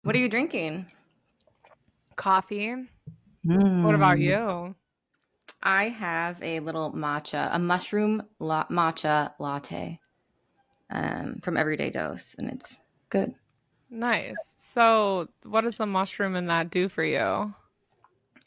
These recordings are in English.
What are you drinking? Coffee. What about you? I have a little matcha, a mushroom matcha latte from Everyday Dose, and it's good. Nice. So, what does the mushroom in that do for you?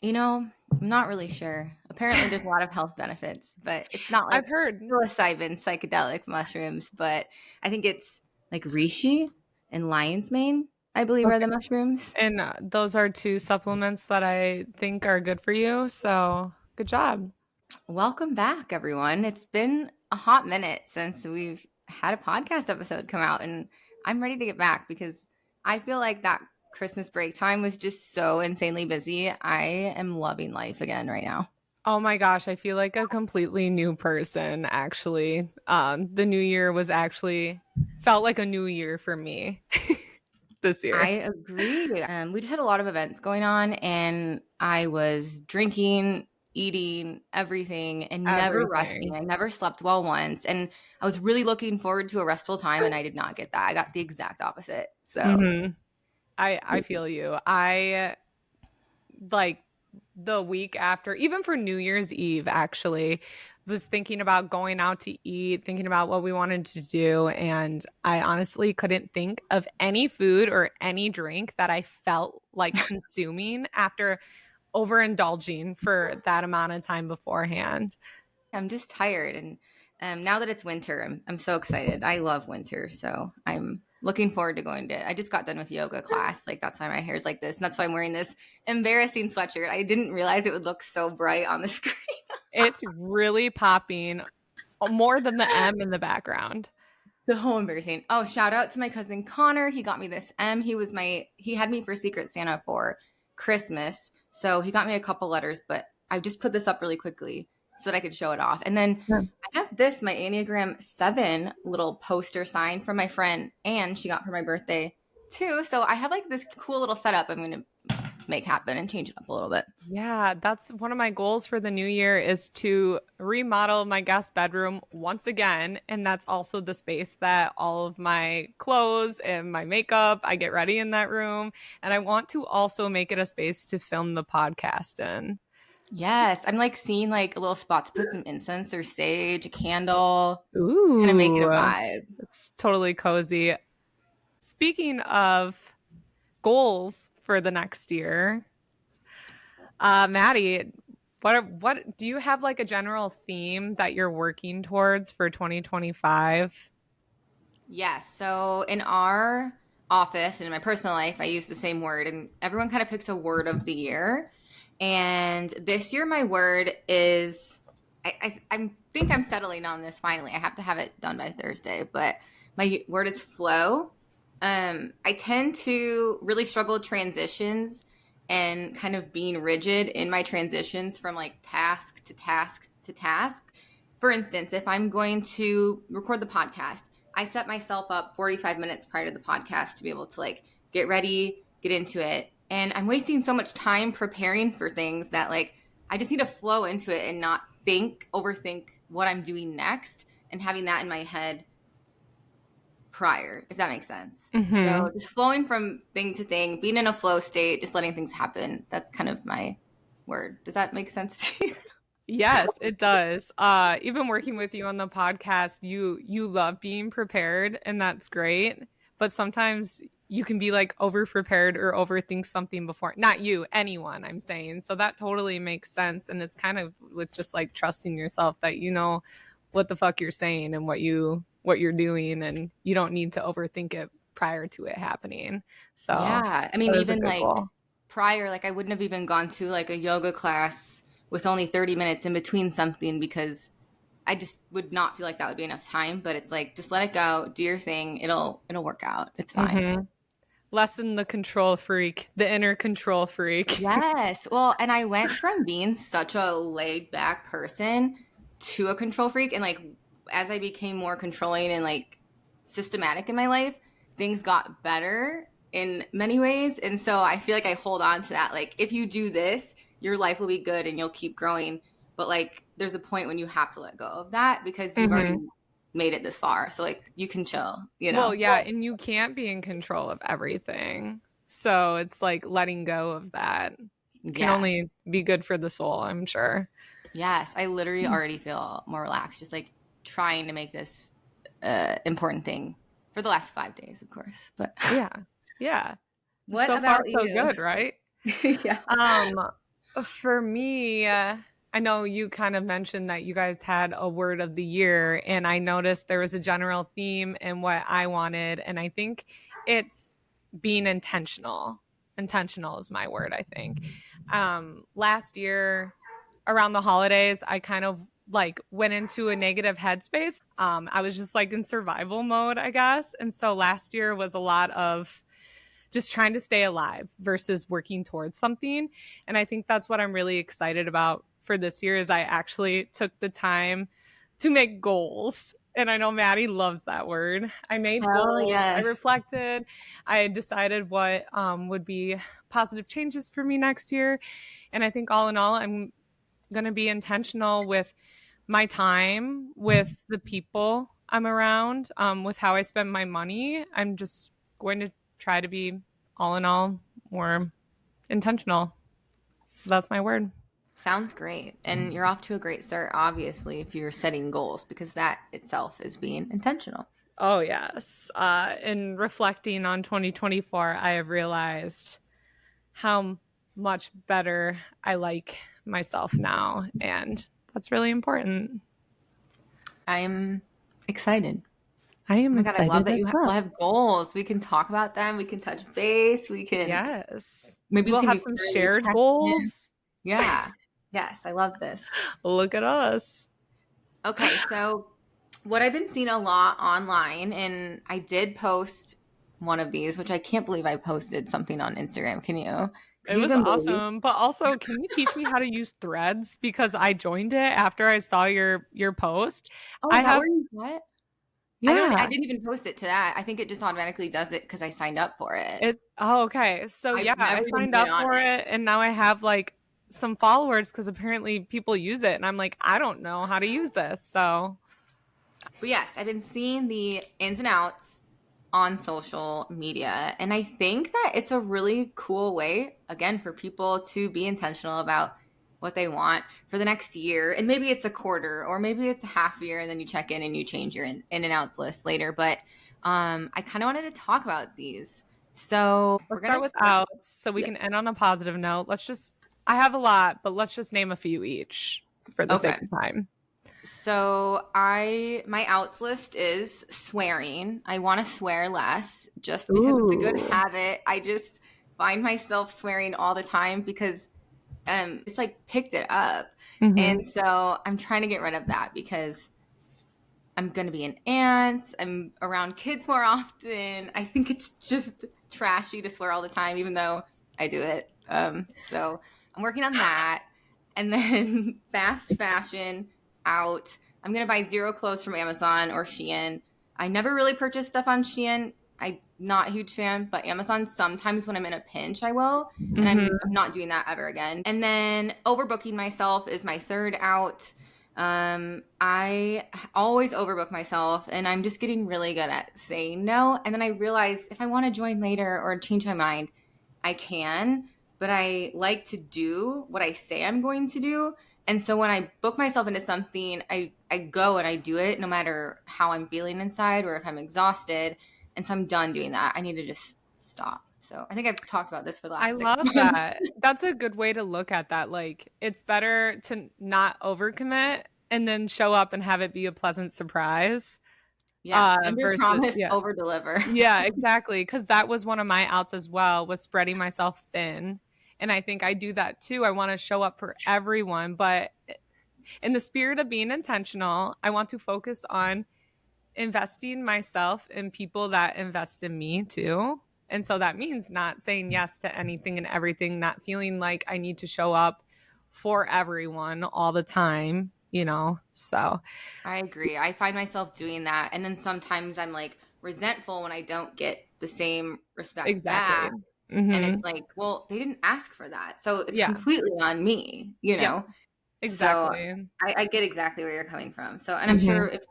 I'm not really sure. Apparently, there's a lot of health benefits, but it's not I've like heard. psilocybin psychedelic mushrooms. But I think it's like reishi and lion's mane, I believe, are Okay. the mushrooms. And those are two supplements that I think are good for you. So, good job. Welcome back, everyone. It's been a hot minute since we've had a podcast episode come out, and I'm ready to get back because I feel like that Christmas break time was just so insanely busy. I am loving life again right now. Oh my gosh, I feel like a completely new person, actually. The new year was actually felt like a new year for me this I year. agree. We just had a lot of events going on, and I was drinking, eating, everything, and never resting. Everything. I never slept well once. And I was really looking forward to a restful time, and I did not get that. I got the exact opposite. So, Mm-hmm. I feel you. I like the week after, even for New Year's Eve, actually, was thinking about going out to eat, thinking about what we wanted to do. And I honestly couldn't think of any food or any drink that I felt like consuming after overindulging for that amount of time beforehand. I'm just tired, and now that it's winter, I'm so excited. I love winter, so I'm looking forward to going to. I just got done with yoga class, like that's why my hair's like this, and that's why I'm wearing this embarrassing sweatshirt. I didn't realize it would look so bright on the screen. It's really popping more than the M in the background. So embarrassing. Oh, shout out to my cousin Connor. He got me this M. He had me for Secret Santa for Christmas, so he got me a couple letters, but I just put this up really quickly so that I could show it off. And then Yeah. I have this, my Enneagram 7 little poster sign from my friend, and she got for my birthday too. So I have like this cool little setup I'm going to make happen and change it up a little bit. Yeah, that's one of my goals for the new year is to remodel my guest bedroom once again. And that's also the space that all of my clothes and my makeup, I get ready in that room. And I want to also make it a space to film the podcast in. Yes, I'm like seeing like a little spot to put some incense or sage, a candle, kind of make it a Ooh, vibe. it's totally cozy. Speaking of goals for the next year, Maddie, what do you have like a general theme that you're working towards for 2025? Yes. So in our office and in my personal life, I use the same word, and everyone kind of picks a word of the year. And this year, my word is I think I'm settling on this finally. I have to have it done by Thursday, but my word is flow. I tend to really struggle with transitions and kind of being rigid in my transitions from like task to task to task. For instance, if I'm going to record the podcast, I set myself up 45 minutes prior to the podcast to be able to like get ready, get into it. And I'm wasting so much time preparing for things that like I just need to flow into it and not overthink what I'm doing next and having that in my head prior, if that makes sense. Mm-hmm. So just flowing from thing to thing, being in a flow state, just letting things happen. That's kind of my word. Does that make sense to you? Yes, it does. Even working with you on the podcast, you love being prepared, and that's great. But sometimes you can be like over prepared or overthink something before. Not you, anyone, I'm saying. So that totally makes sense. And it's kind of with just like trusting yourself that you know what the fuck you're saying and what you're doing, and you don't need to overthink it prior to it happening. So Yeah. I mean, that is a even good like goal. prior, like I wouldn't have even gone to like a yoga class with only 30 minutes in between something because I just would not feel like that would be enough time. But it's like, just let it go, do your thing. It'll work out. It's fine. Mm-hmm. Lessen the control freak, the inner control freak. Yes. Well, and I went from being such a laid back person to a control freak. And like, as I became more controlling and like systematic in my life, things got better in many ways. And so I feel like I hold on to that. Like, if you do this, your life will be good and you'll keep growing. But like, there's a point when you have to let go of that because you've already Mm-hmm. made it this far. So like, you can chill, you Well, know? yeah, and you can't be in control of everything. So it's like letting go of that can Yes. only be good for the soul, I'm sure. Yes. I literally already feel more relaxed, just like trying to make this important thing for the last 5 days, of course. But Yeah. what So far, about so you? good, right? Yeah. For me, I know you kind of mentioned that you guys had a word of the year, and I noticed there was a general theme in what I wanted, and I think it's being intentional. Intentional is my word, I think. Last year, around the holidays, I kind of like went into a negative headspace. I was just like in survival mode, I guess. And so last year was a lot of just trying to stay alive versus working towards something. And I think that's what I'm really excited about for this year is I actually took the time to make goals. And I know Maddie loves that word. I made Hell goals. I yes. reflected. I decided what would be positive changes for me next year. And I think all in all, I'm going to be intentional with my time, with the people I'm around, with how I spend my money. I'm just going to try to be, all in all, more intentional. So that's my word. Sounds great. And you're off to a great start, obviously, if you're setting goals, because that itself is being intentional. Oh, yes. In reflecting on 2024, I have realized how much better I like myself now. And that's really important. I'm excited. I Oh am my God, I love excited that as you well. have goals. We can talk about them. We can touch base. We can, Yes. maybe we We'll can have do some quarterly shared check-in. goals. Yeah. Yes, I love this. Look at us. Okay, so what I've been seeing a lot online, and I did post one of these, which I can't believe I posted something on Instagram. Can you? Could It you was even believe? awesome. But also, can you teach me how to use threads? Because I joined it after I saw your post. Oh, I is that have where you what? I yeah. didn't even post it to that. I think it just automatically does it because I signed up for it. Okay. So yeah, I've never I even signed been up on for it. it and now I have like some followers because apparently people use it and I'm like, I don't know how to use this. So But yes, I've been seeing the ins and outs on social media. And I think that it's a really cool way, again, for people to be intentional about what they want for the next year. And maybe it's a quarter or maybe it's a half year and then you check in and you change your in and outs list later. But I kind of wanted to talk about these. So we're let's going start to with start. outs so we Yeah. can end on a positive note. I have a lot, but let's just name a few each for the Okay. sake of time. So my outs list is swearing. I want to swear less just because it's a good Ooh. habit. I just find myself swearing all the time because it's like picked it up. Mm-hmm. And so I'm trying to get rid of that because I'm going to be an aunt. I'm around kids more often. I think it's just trashy to swear all the time, even though I do it. So I'm working on that. And then fast fashion out. I'm going to buy zero clothes from Amazon or Shein. I never really purchase stuff on Shein. I'm not a huge fan, but Amazon sometimes when I'm in a pinch, I will. And I'm Mm-hmm. not doing that ever again. And then overbooking myself is my third out. I always overbook myself and I'm just getting really good at saying no. And then I realize if I want to join later or change my mind, I can, but I like to do what I say I'm going to do. And so when I book myself into something, I go and I do it no matter how I'm feeling inside or if I'm exhausted. And so I'm done doing that. I need to just stop. So I think I've talked about this for the I last six love months. that. That's a good way to look at that. Like, it's better to not overcommit and then show up and have it be a pleasant surprise. Yes. Under Versus, promise, yeah, over deliver. yeah, exactly. Because that was one of my outs as well, was spreading myself thin. And I think I do that too. I want to show up for everyone, but in the spirit of being intentional, I want to focus on investing myself in people that invest in me too. And so that means not saying yes to anything and everything, not feeling like I need to show up for everyone all the time, you know? So I agree. I find myself doing that. And then sometimes I'm like resentful when I don't get the same respect exactly. back. And Mm-hmm. it's like, well, they didn't ask for that. So it's Yeah. completely on me, you Yep. know? So Exactly. I get exactly where you're coming from. So, and I'm Mm-hmm. sure if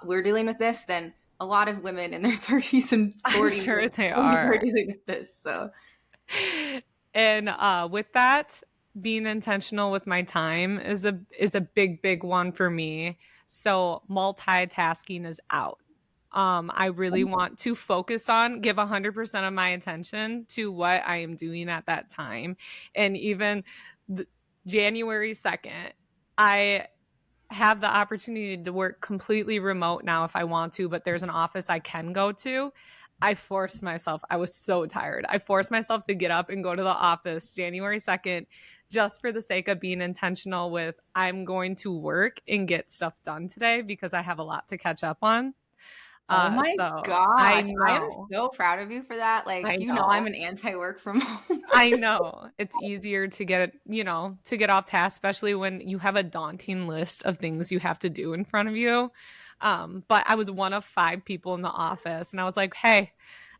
we're dealing with this, then a lot of women in their 30s and I'm 40s sure they are are. dealing with this. So And with that, being intentional with my time is a big one for me. So multitasking is out. I really want to focus on, give 100% of my attention to what I am doing at that time. And even January 2nd, I have the opportunity to work completely remote now if I want to, but there's an office I can go to. I forced myself. I was so tired. I forced myself to get up and go to the office January 2nd just for the sake of being intentional with I'm going to work and get stuff done today because I have a lot to catch up on. Oh my So I gosh. I am know. so proud of you for that. Like, I I'm know. an anti-work from home. I know. It's easier to get it, to get off task, especially when you have a daunting list of things you have to do in front of you. But I was one of 5 people in the office, and I was like, hey,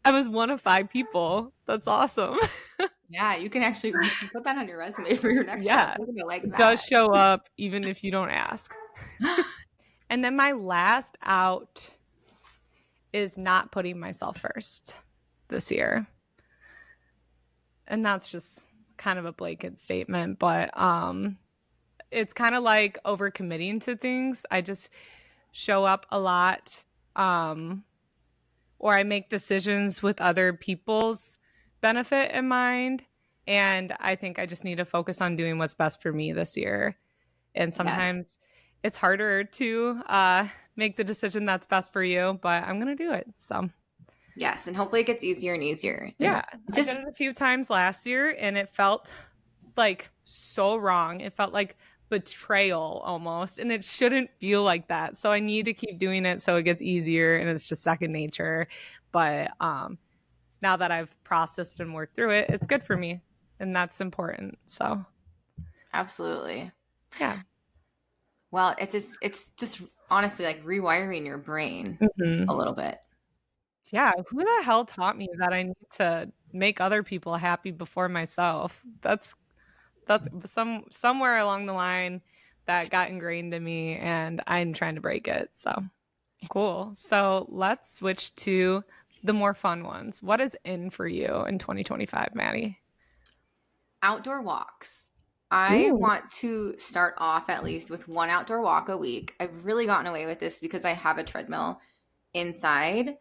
I was one of 5 people. That's awesome. Yeah, you can put that on your resume for your next job. Yeah, They're gonna like it does that. show up even if you don't ask. And then my last out is not putting myself first this year. And that's just kind of a blanket statement, but it's kind of like overcommitting to things. I just show up a lot, or I make decisions with other people's benefit in mind. And I think I just need to focus on doing what's best for me this year. And Yes. sometimes it's harder to make the decision that's best for you, but I'm going to do it. So, Yes, and hopefully it gets easier and easier. And yeah, I just did it a few times last year and it felt like so wrong. It felt like betrayal almost, and it shouldn't feel like that. So I need to keep doing it so it gets easier and it's just second nature. But now that I've processed and worked through it, it's good for me, and that's important. So absolutely. yeah. Well, it's just honestly like rewiring your brain Mm-hmm. a little bit. Yeah, who the hell taught me that I need to make other people happy before myself? That's somewhere along the line that got ingrained in me, and I'm trying to break it. So cool. So let's switch to the more fun ones. What is in for you in 2025, Maddie? Outdoor walks. I Ooh. want to start off at least with one outdoor walk a week. I've really gotten away with this because I have a treadmill inside.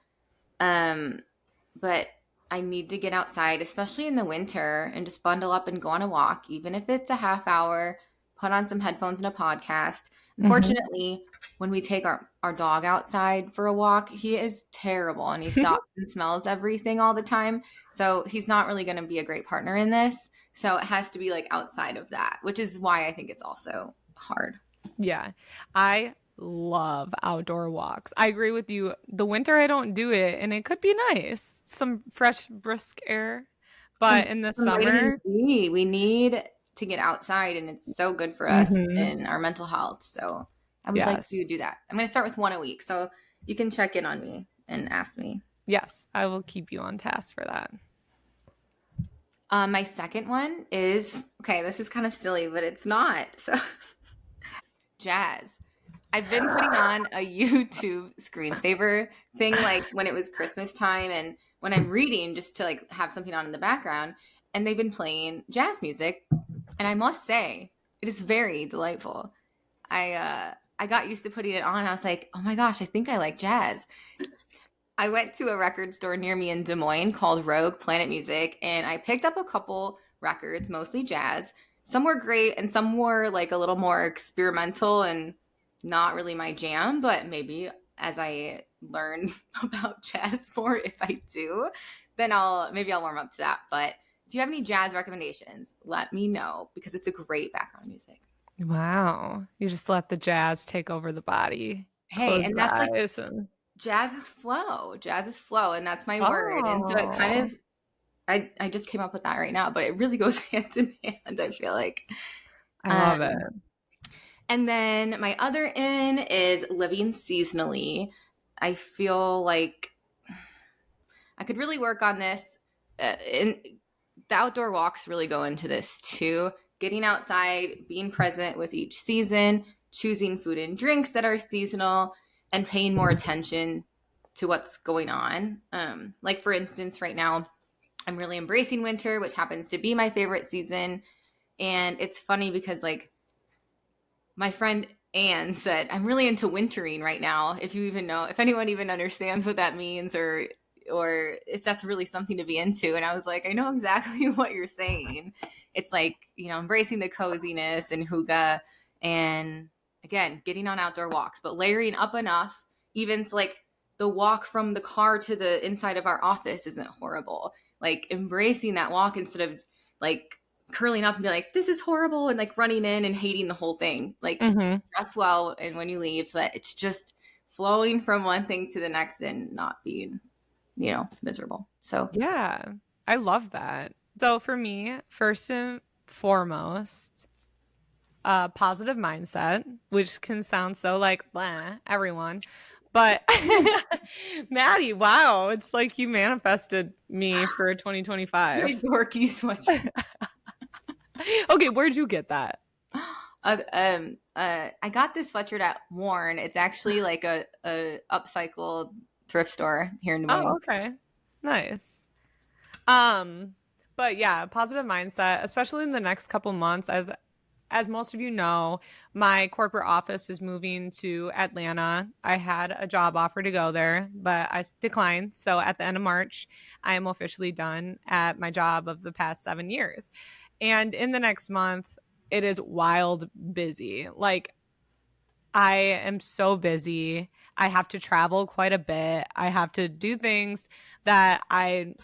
But I need to get outside, especially in the winter, and just bundle up and go on a walk, even if it's a half hour, put on some headphones and a podcast. Mm-hmm. Unfortunately, when we take our dog outside for a walk, he is terrible and he stops and smells everything all the time. So he's not really going to be a great partner in this. So it has to be like outside of that, which is why I think it's also hard. Yeah. I love outdoor walks. I agree with you. The winter I don't do it, and it could be nice. Some fresh brisk air. Some, But in the some vitamin summer, D. We need to get outside, and it's so good for us mm-hmm. and our mental health. So I would like Yes. to do that. I'm going to start with one a week. So you can check in on me and ask me. Yes, I will keep you on task for that. My second one is okay, this is kind of silly, but it's not. So, jazz. I've been putting on a YouTube screensaver thing like when it was Christmas time and when I'm reading just to like have something on in the background. And they've been playing jazz music. And I must say, it is very delightful. I got used to putting it on. I was like, oh my gosh, I think I like jazz. I went to a record store near me in Des Moines called Rogue Planet Music, and I picked up a couple records, mostly jazz. Some were great, and some were like a little more experimental and not really my jam. But maybe as I learn about jazz more, if I do, then I'll warm up to that. But if you have any jazz recommendations, let me know because it's a great background music. Wow. You just let the jazz take over the body. Hey, Close and your that's like eyes and jazz is flow. Jazz is flow, and that's my word. And so it kind oh, of I just came up with that right now, but it really goes hand in hand, I feel like. I love it. Um, and then my other in is living seasonally. I feel like I could really work on this. And the outdoor walks really go into this too. Getting outside, being present with each season, choosing food and drinks that are seasonal, and paying more attention to what's going on. Like for instance, right now I'm really embracing winter, which happens to be my favorite season. And it's funny because like my friend Anne said, I'm really into wintering right now. If you even know, if anyone even understands what that means, or if that's really something to be into. And I was like, I know exactly what you're saying. It's like, you know, embracing the coziness and hygge, and again, getting on outdoor walks, but layering up enough, even so like the walk from the car to the inside of our office isn't horrible. Like embracing that walk instead of like curling up and be like, this is horrible, and like running in and hating the whole thing. Like dress well and when you leave, so that it's just flowing from one thing to the next and not being, you know, miserable. So Yeah, I love that. So for me, first and foremost, positive mindset, which can sound so like blah, everyone. But Maddie, wow, it's like you manifested me for my 2025. dorky sweatshirt. Okay, where'd you get that? I got this sweatshirt at Warren. It's actually like a upcycled thrift store here in Des Moines. Oh, okay. Nice. But yeah, positive mindset, especially in the next couple months, as most of you know, my corporate office is moving to Atlanta. I had a job offer to go there, but I declined. So at the end of March, I am officially done at my job of the past 7 years. And in the next month, it is wild busy. Like, I am so busy. I have to travel quite a bit. I have to do things that I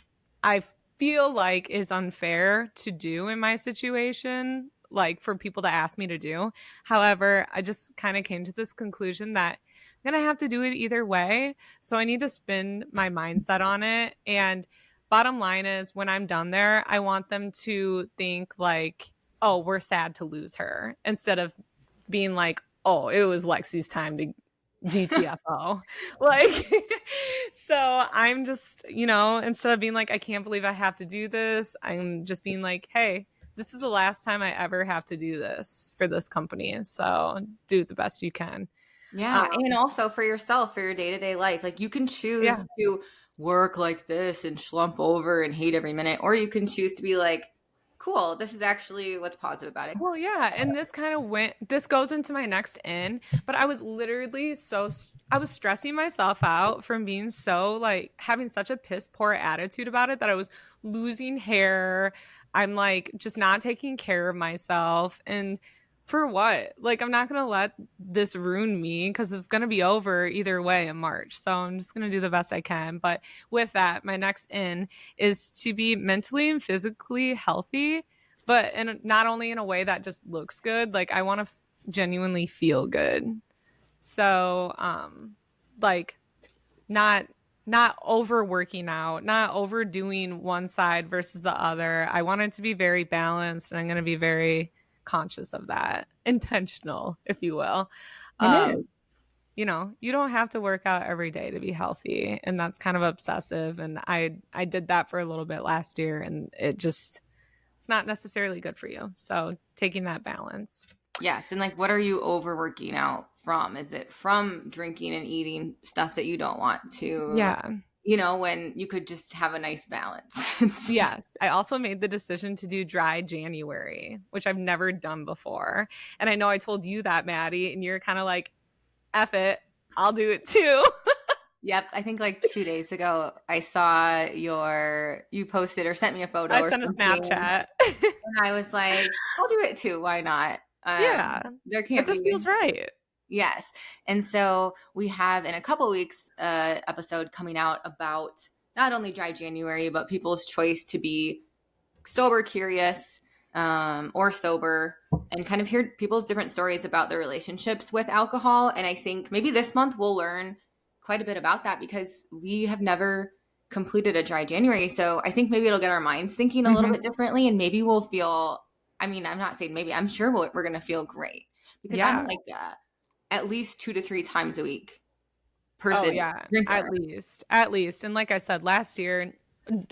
feel like is unfair to do in my situation, like for people to ask me to do. However, I just kind of came to this conclusion that I'm going to have to do it either way. So I need to spin my mindset on it. And bottom line is, when I'm done there, I want them to think like, oh, we're sad to lose her, instead of being like, oh, it was Lexie's time to GTFO. Like, so I'm just, you know, instead of being like, I can't believe I have to do this, I'm just being like, hey, this is the last time I ever have to do this for this company. So do the best you can. Yeah, and also for yourself, for your day-to-day life. Like you can choose to work like this and slump over and hate every minute, or you can choose to be like, cool, this is actually what's positive about it. Well, yeah, and this goes into my next in, but I was literally I was stressing myself out from being so like having such a piss poor attitude about it that I was losing hair. I'm like just not taking care of myself, and for what? Like, I'm not going to let this ruin me, because it's going to be over either way in March. So I'm just going to do the best I can. But with that, my next in is to be mentally and physically healthy, but not only in a way that just looks good. Like, I want to genuinely feel good. So, like, not overworking out, not overdoing one side versus the other. I want it to be very balanced, and I'm going to be very conscious of that, intentional, if you will. You know, you don't have to work out every day to be healthy, and that's kind of obsessive. And I did that for a little bit last year, and it's not necessarily good for you. So taking that balance. Yes, and like, what are you overworking out from? Is it from drinking and eating stuff that you don't want to? Yeah. You know, when you could just have a nice balance. Yes. I also made the decision to do dry January, which I've never done before. And I know I told you that, Maddie, and you're kind of like, F it, I'll do it too. Yep. I think like 2 days ago, I saw you posted or sent me a photo. I sent a Snapchat. And I was like, I'll do it too. Why not? Yeah. There can't It just feels right. Yes. And so we have in a couple weeks episode coming out about not only dry January, but people's choice to be sober curious or sober, and kind of hear people's different stories about their relationships with alcohol. And I think maybe this month we'll learn quite a bit about that, because we have never completed a dry January. So I think maybe it'll get our minds thinking a little bit differently, and maybe we'll feel, I mean, I'm not saying maybe, I'm sure we're going to feel great, because I'm like at least 2 to 3 times a week person. Oh yeah, drinker. At least. And like I said, last year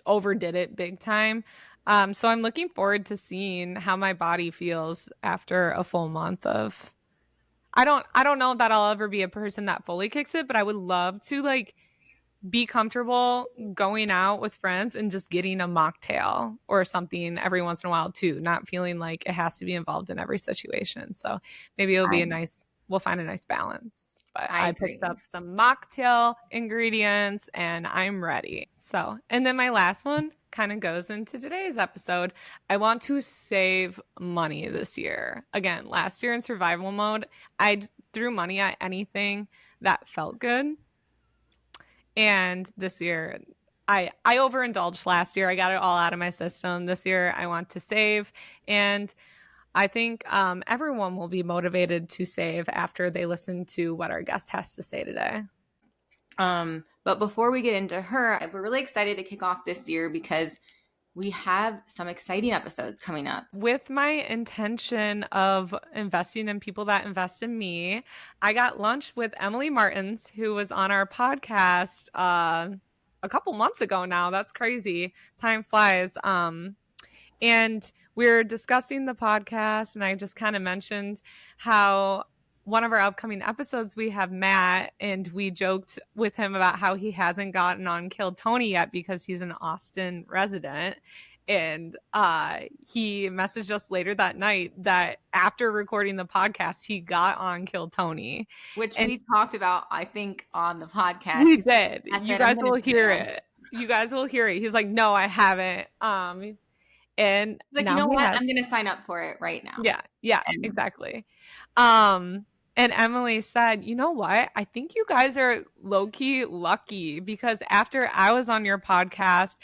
overdid it big time. So I'm looking forward to seeing how my body feels after a full month of, I don't know that I'll ever be a person that fully kicks it, but I would love to like be comfortable going out with friends and just getting a mocktail or something every once in a while too, not feeling like it has to be involved in every situation. So maybe it'll be we'll find a nice balance. But I I agree. picked up some mocktail ingredients and I'm ready. So, and then my last one kind of goes into today's episode. I want to save money this year. Again, last year in survival mode, I threw money at anything that felt good. And this year, I overindulged last year. I got it all out of my system. This year, I want to save. And I think everyone will be motivated to save after they listen to what our guest has to say today. But before we get into her, we're really excited to kick off this year because we have some exciting episodes coming up. With my intention of investing in people that invest in me, I got lunch with Emily Martins, who was on our podcast a couple months ago now. That's crazy. Time flies. And we're discussing the podcast, and I just kind of mentioned how one of our upcoming episodes, we have Matt, and we joked with him about how he hasn't gotten on Kill Tony yet because he's an Austin resident. And he messaged us later that night that after recording the podcast, he got on Kill Tony. Which we talked about, I think, on the podcast. We did. You guys will hear it. You guys will hear it. He's like, no, I haven't. And like, you know what? I'm going to sign up for it right now. Yeah, exactly. And Emily said, you know what? I think you guys are low-key lucky because after I was on your podcast,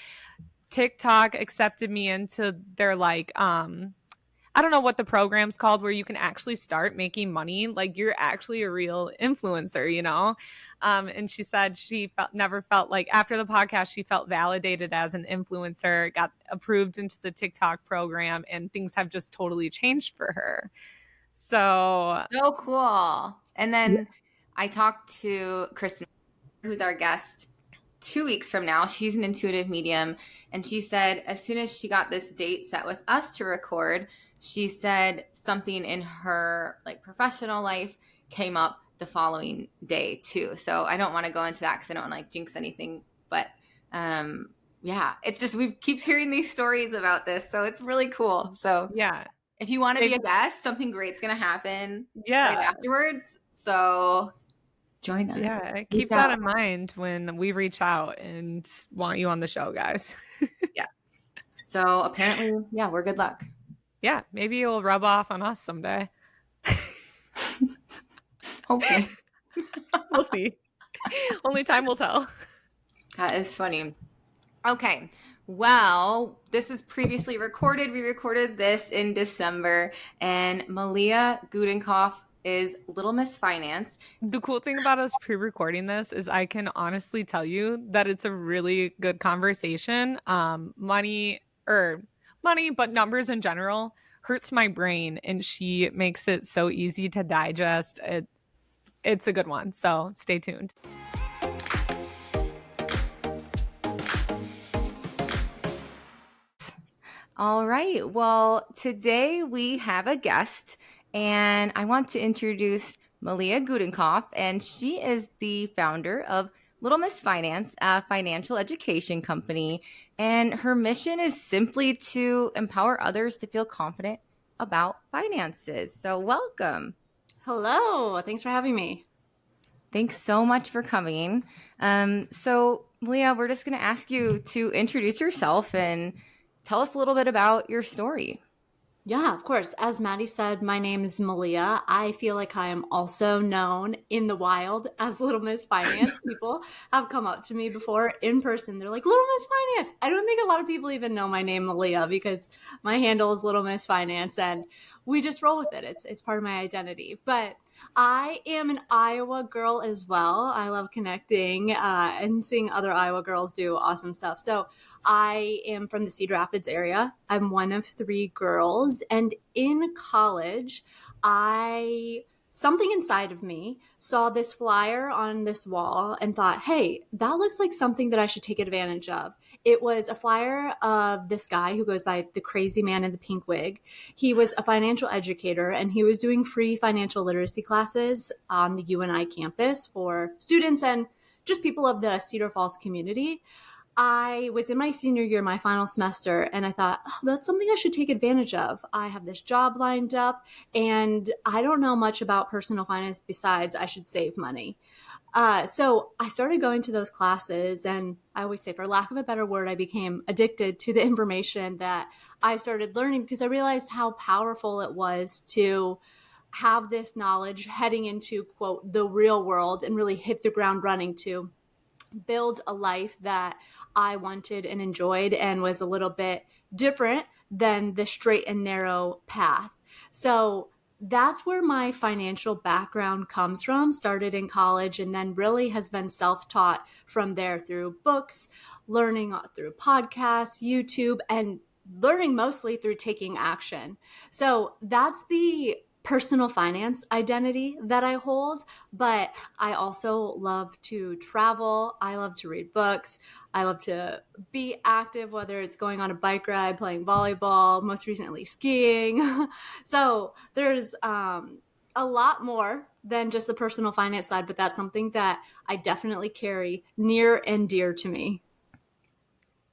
TikTok accepted me into their like, I don't know what the program's called where you can actually start making money. Like you're actually a real influencer, you know? And she said she never felt like after the podcast, she felt validated as an influencer, got approved into the TikTok program, and things have just totally changed for her. So cool. And then I talked to Kristen, who's our guest 2 weeks from now. She's an intuitive medium. And she said, as soon as she got this date set with us to record, she said something in her like professional life came up the following day too. So I don't want to go into that because I don't want to like jinx anything. But yeah, it's just, we keep hearing these stories about this. So it's really cool. So yeah. If you want to be a guest, something great's going to happen right afterwards. So join us. Yeah, keep that in mind when we reach out and want you on the show, guys. Yeah. So apparently, yeah, we're good luck. Yeah, maybe it will rub off on us someday. Hopefully. We'll see. Only time will tell. That is funny. Okay. Well, this is previously recorded. We recorded this in December, and Malia Gudenkauf is Little Miss Finance. The cool thing about us pre-recording this is I can honestly tell you that it's a really good conversation. Money, but numbers in general hurts my brain, and she makes it so easy to digest. It's a good one, so stay tuned. All right. Well, today we have a guest, and I want to introduce Malia Gudenkauf, and she is the founder of Little Miss Finance, a financial education company, and her mission is simply to empower others to feel confident about finances. So welcome. Hello. Thanks for having me. Thanks so much for coming. So Malia, we're just going to ask you to introduce yourself and tell us a little bit about your story. Yeah, of course. As Maddie said, my name is Malia. I feel like I am also known in the wild as Little Miss Finance. People have come up to me before in person. They're like, Little Miss Finance. I don't think a lot of people even know my name, Malia, because my handle is Little Miss Finance, and we just roll with it. It's part of my identity. But I am an Iowa girl as well. I love connecting and seeing other Iowa girls do awesome stuff. So I am from the Cedar Rapids area. I'm one of 3 girls. And in college, something inside of me saw this flyer on this wall and thought, hey, that looks like something that I should take advantage of. It was a flyer of this guy who goes by the crazy man in the pink wig. He was a financial educator, and he was doing free financial literacy classes on the UNI campus for students and just people of the Cedar Falls community. I was in my senior year, my final semester, and I thought, oh, that's something I should take advantage of. I have this job lined up, and I don't know much about personal finance besides I should save money. So I started going to those classes, and I always say, for lack of a better word, I became addicted to the information that I started learning because I realized how powerful it was to have this knowledge heading into, quote, the real world and really hit the ground running to build a life that I wanted and enjoyed and was a little bit different than the straight and narrow path. So that's where my financial background comes from, started in college, and then really has been self-taught from there through books, learning through podcasts, YouTube, and learning mostly through taking action. So that's the personal finance identity that I hold, but I also love to travel. I love to read books. I love to be active, whether it's going on a bike ride, playing volleyball, most recently skiing. So there's a lot more than just the personal finance side, but that's something that I definitely carry near and dear to me.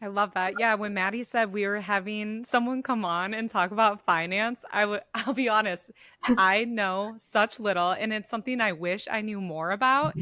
I love that. Yeah, when Maddie said we were having someone come on and talk about finance, I'll be honest, I know such little, and it's something I wish I knew more about.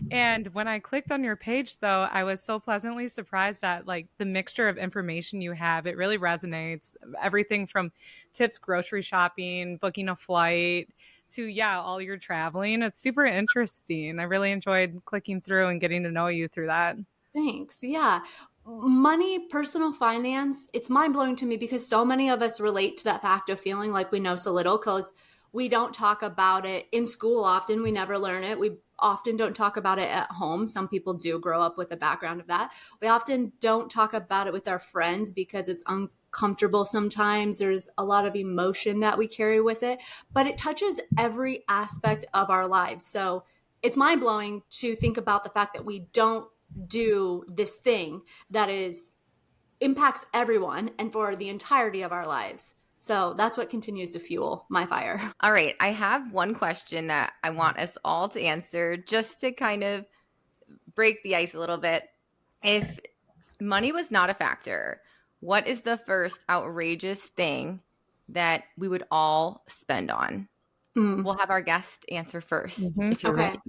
And when I clicked on your page, though, I was so pleasantly surprised at like the mixture of information you have. It really resonates. Everything from tips, grocery shopping, booking a flight, to all your traveling. It's super interesting. I really enjoyed clicking through and getting to know you through that. Thanks. Yeah. Money, personal finance, it's mind blowing to me because so many of us relate to that fact of feeling like we know so little because we don't talk about it in school often. We never learn it. We often don't talk about it at home. Some people do grow up with a background of that. We often don't talk about it with our friends because it's uncomfortable sometimes. There's a lot of emotion that we carry with it, but it touches every aspect of our lives. So it's mind blowing to think about the fact that we don't do this thing that impacts everyone and for the entirety of our lives. So that's what continues to fuel my fire. All right. I have one question that I want us all to answer just to kind of break the ice a little bit. If money was not a factor, what is the first outrageous thing that we would all spend on? We'll have our guest answer first, if you're ready.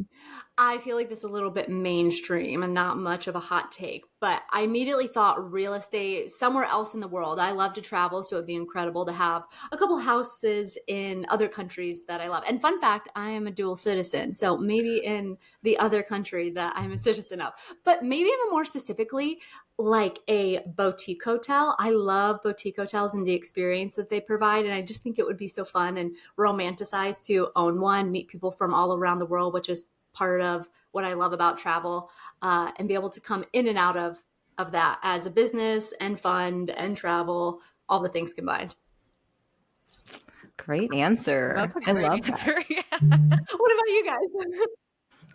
I feel like this is a little bit mainstream and not much of a hot take, but I immediately thought real estate somewhere else in the world. I love to travel, so it'd be incredible to have a couple houses in other countries that I love. And fun fact, I am a dual citizen, so maybe in the other country that I'm a citizen of. But maybe even more specifically, like a boutique hotel. I love boutique hotels and the experience that they provide. And I just think it would be so fun and romanticized to own one, meet people from all around the world, which is part of what I love about travel, and be able to come in and out of that as a business and fund and travel, all the things combined. Great answer. That's a great answer. What about you guys?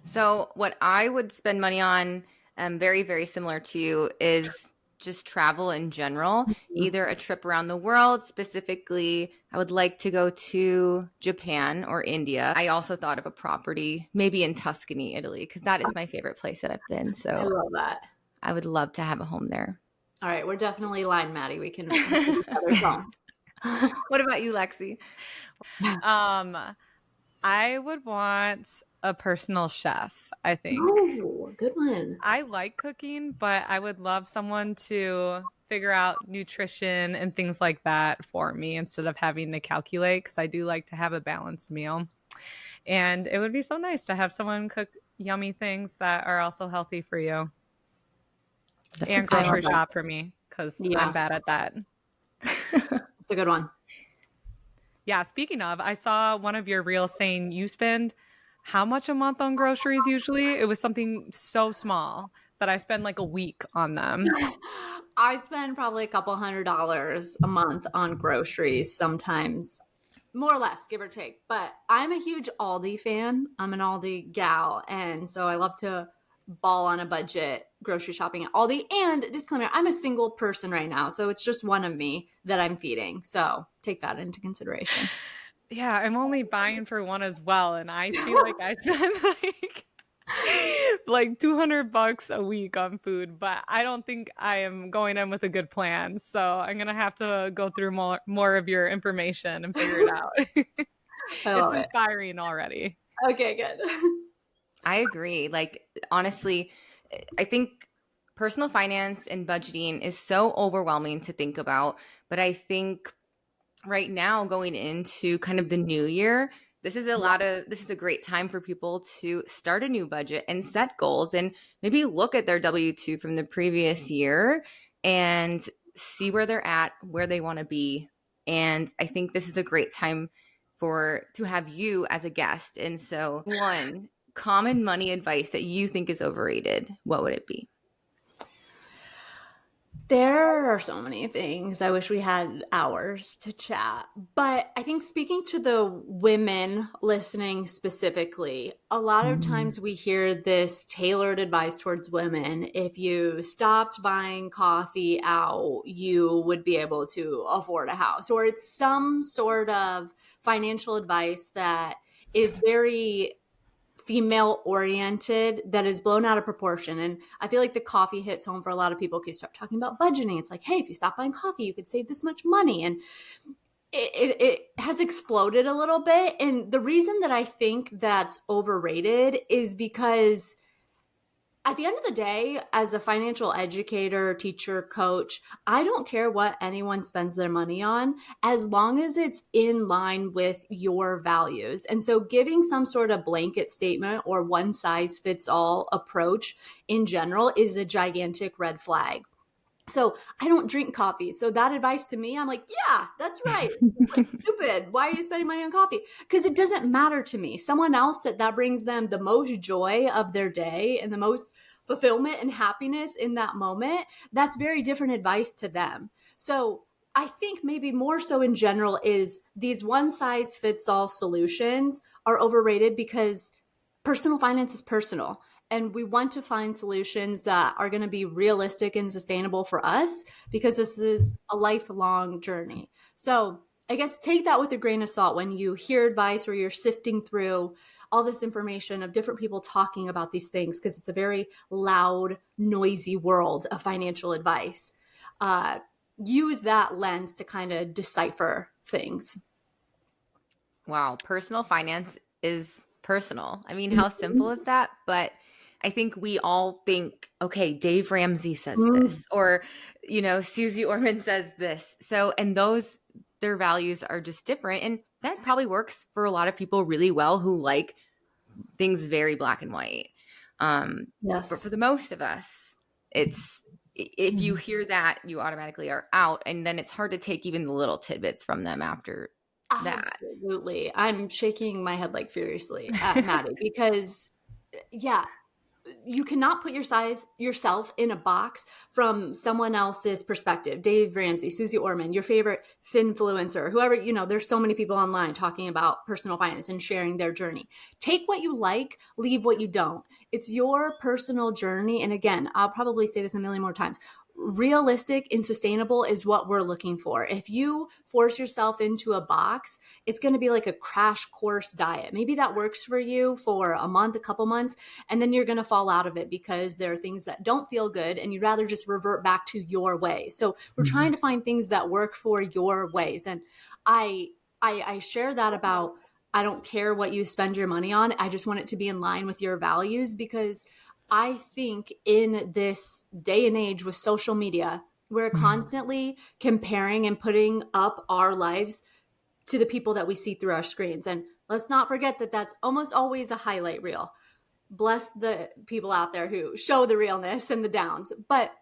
So what I would spend money on, very, very similar to you, is just travel in general, either a trip around the world. Specifically, I would like to go to Japan or India. I also thought of a property, maybe in Tuscany, Italy, because that is my favorite place that I've been. So I love that. I would love to have a home there. All right, we're definitely aligned, Maddie. We can What about you, Lexie? I would want a personal chef, I think. Oh, good one. I like cooking, but I would love someone to figure out nutrition and things like that for me instead of having to calculate, because I do like to have a balanced meal. And it would be so nice to have someone cook yummy things that are also healthy for you. And grocery shop for me, because I'm bad at that. It's a good one. Yeah, speaking of, I saw one of your reels saying you spend how much a month on groceries usually? It was something so small that I spend like a week on them. I spend probably a couple $100 a month on groceries, sometimes more or less, give or take. But I'm a huge Aldi fan. I'm an Aldi gal. And so I love to ball on a budget grocery shopping at Aldi. And disclaimer, I'm a single person right now. So it's just one of me that I'm feeding. So take that into consideration. Yeah, I'm only buying for one as well. And I feel like I spend like like $200 a week on food, but I don't think I am going in with a good plan. So I'm gonna have to go through more of your information and figure it out. I It's love it. inspiring already. Okay, good. I agree. Like, honestly, I think personal finance and budgeting is so overwhelming to think about. But I think right now, going into kind of the new year, this is a great time for people to start a new budget and set goals and maybe look at their W-2 from the previous year and see where they're at, where they want to be. And I think this is a great time to have you as a guest. And so, one common money advice that you think is overrated, what would it be? There are so many things. I wish we had hours to chat. But I think speaking to the women listening specifically, a lot of times we hear this tailored advice towards women. If you stopped buying coffee out, you would be able to afford a house. Or it's some sort of financial advice that is very female oriented that is blown out of proportion. And I feel like the coffee hits home for a lot of people because you start talking about budgeting. It's like, hey, if you stop buying coffee, you could save this much money. And it has exploded a little bit. And the reason that I think that's overrated is because at the end of the day, as a financial educator, teacher, coach, I don't care what anyone spends their money on as long as it's in line with your values. And so giving some sort of blanket statement or one size fits all approach in general is a gigantic red flag. So I don't drink coffee. So that advice to me, I'm like, yeah, that's right. Like, stupid. Why are you spending money on coffee? Because it doesn't matter to me. Someone else that brings them the most joy of their day and the most fulfillment and happiness in that moment, that's very different advice to them. So I think maybe more so in general is these one size fits all solutions are overrated because personal finance is personal. And we want to find solutions that are going to be realistic and sustainable for us because this is a lifelong journey. So I guess take that with a grain of salt when you hear advice or you're sifting through all this information of different people talking about these things because it's a very loud, noisy world of financial advice. Use that lens to kind of decipher things. Wow, personal finance is personal. I mean, how simple is that? But I think we all think, okay, Dave Ramsey says this, or, Susie Orman says this. So, and their values are just different. And that probably works for a lot of people really well who like things very black and white. Yes. But for the most of us, if you hear that, you automatically are out. And then it's hard to take even the little tidbits from them after that. Absolutely. I'm shaking my head like furiously at Maddie because, yeah, you cannot put yourself in a box from someone else's perspective. Dave Ramsey, Susie Orman, your favorite finfluencer, whoever, there's so many people online talking about personal finance and sharing their journey. Take what you like, leave what you don't. It's your personal journey. And again, I'll probably say this a million more times. Realistic and sustainable is what we're looking for. If you force yourself into a box, it's going to be like a crash course diet. Maybe that works for you for a month, a couple months, and then you're going to fall out of it because there are things that don't feel good and you'd rather just revert back to your way. So we're trying to find things that work for your ways. And I share that about, I don't care what you spend your money on. I just want it to be in line with your values because I think in this day and age with social media, we're constantly comparing and putting up our lives to the people that we see through our screens. And let's not forget that that's almost always a highlight reel. Bless the people out there who show the realness and the downs. But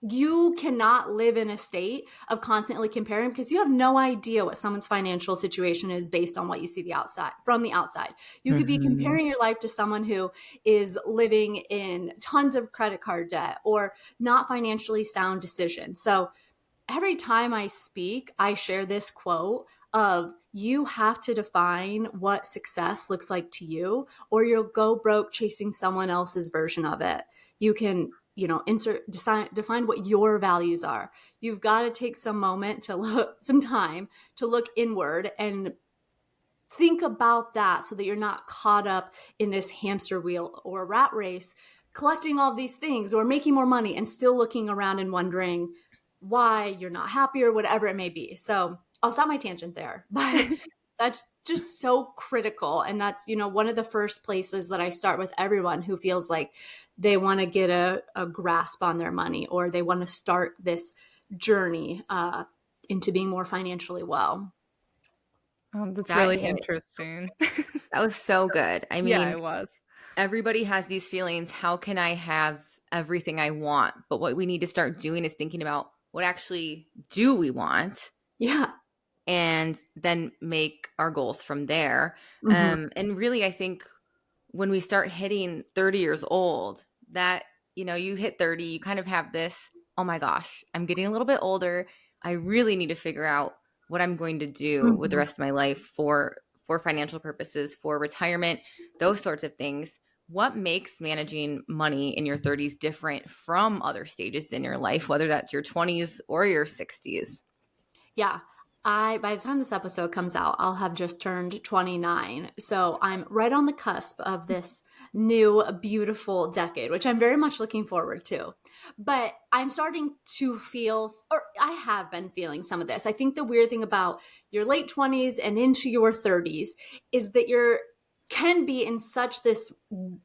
you cannot live in a state of constantly comparing because you have no idea what someone's financial situation is based on what you see from the outside. You could be comparing your life to someone who is living in tons of credit card debt or not financially sound decisions. So every time I speak, I share this quote of you have to define what success looks like to you, or you'll go broke chasing someone else's version of it. You can define what your values are. You've got to take some time to look inward and think about that so that you're not caught up in this hamster wheel or rat race, collecting all these things or making more money and still looking around and wondering why you're not happy or whatever it may be. So I'll stop my tangent there, but that's just so critical. And that's, one of the first places that I start with everyone who feels like they want to get a grasp on their money, or they want to start this journey into being more financially well. That's really interesting. That was so good. I mean, yeah, it was. Everybody has these feelings. How can I have everything I want? But what we need to start doing is thinking about what actually do we want? Yeah. And then make our goals from there. And really, I think when we start hitting 30 years old, that, you hit 30, you kind of have this, oh my gosh, I'm getting a little bit older. I really need to figure out what I'm going to do with the rest of my life for financial purposes, for retirement, those sorts of things. What makes managing money in your 30s different from other stages in your life, whether that's your 20s or your 60s? Yeah. By the time this episode comes out, I'll have just turned 29. So I'm right on the cusp of this new, beautiful decade, which I'm very much looking forward to. But I'm starting to feel, or I have been feeling some of this. I think the weird thing about your late 20s and into your 30s is that can be in such this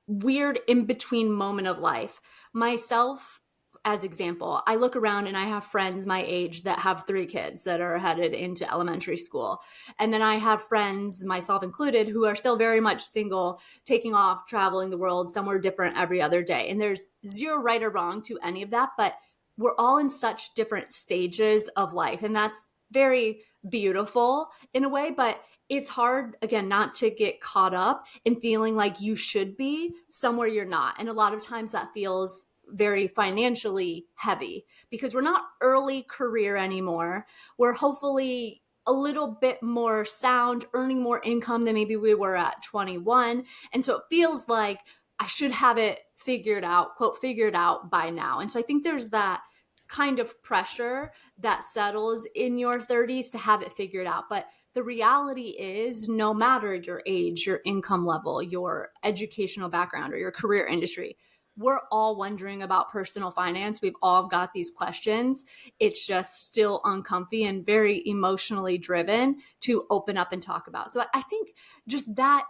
weird in-between moment of life. Myself, as example, I look around and I have friends my age that have 3 kids that are headed into elementary school. And then I have friends, myself included, who are still very much single, taking off, traveling the world, somewhere different every other day. And there's zero right or wrong to any of that, but we're all in such different stages of life. And that's very beautiful in a way, but it's hard, again, not to get caught up in feeling like you should be somewhere you're not. And a lot of times that feels very financially heavy because we're not early career anymore. We're hopefully a little bit more sound, earning more income than maybe we were at 21. And so it feels like I should have it figured out, quote, figured out by now. And so I think there's that kind of pressure that settles in your 30s to have it figured out. But the reality is, no matter your age, your income level, your educational background, or your career industry, we're all wondering about personal finance. We've all got these questions. It's just still uncomfy and very emotionally driven to open up and talk about. So I think just that,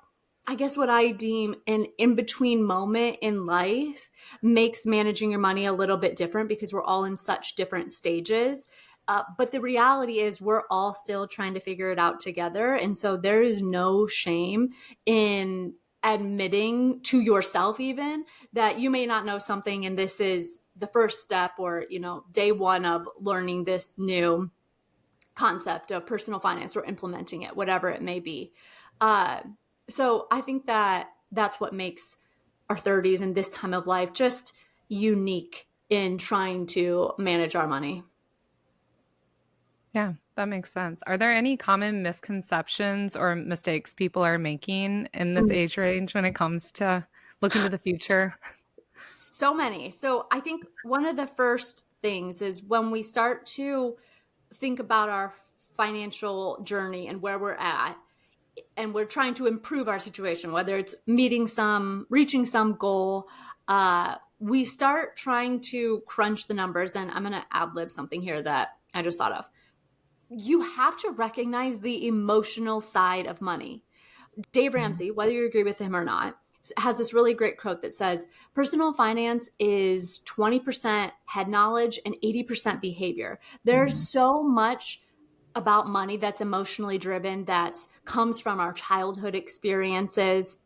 I guess what I deem an in-between moment in life makes managing your money a little bit different because we're all in such different stages. But the reality is we're all still trying to figure it out together. And so there is no shame in admitting to yourself even that you may not know something and this is the first step or, day one of learning this new concept of personal finance or implementing it, whatever it may be. So I think that that's what makes our 30s and this time of life just unique in trying to manage our money. Yeah, that makes sense. Are there any common misconceptions or mistakes people are making in this age range when it comes to looking to the future? So many. So I think one of the first things is when we start to think about our financial journey and where we're at, and we're trying to improve our situation, whether it's reaching some goal, we start trying to crunch the numbers. And I'm going to ad lib something here that I just thought of. You have to recognize the emotional side of money. Dave Ramsey, whether you agree with him or not, has this really great quote that says, personal finance is 20% head knowledge and 80% behavior. There's so much about money that's emotionally driven, that comes from our childhood experiences.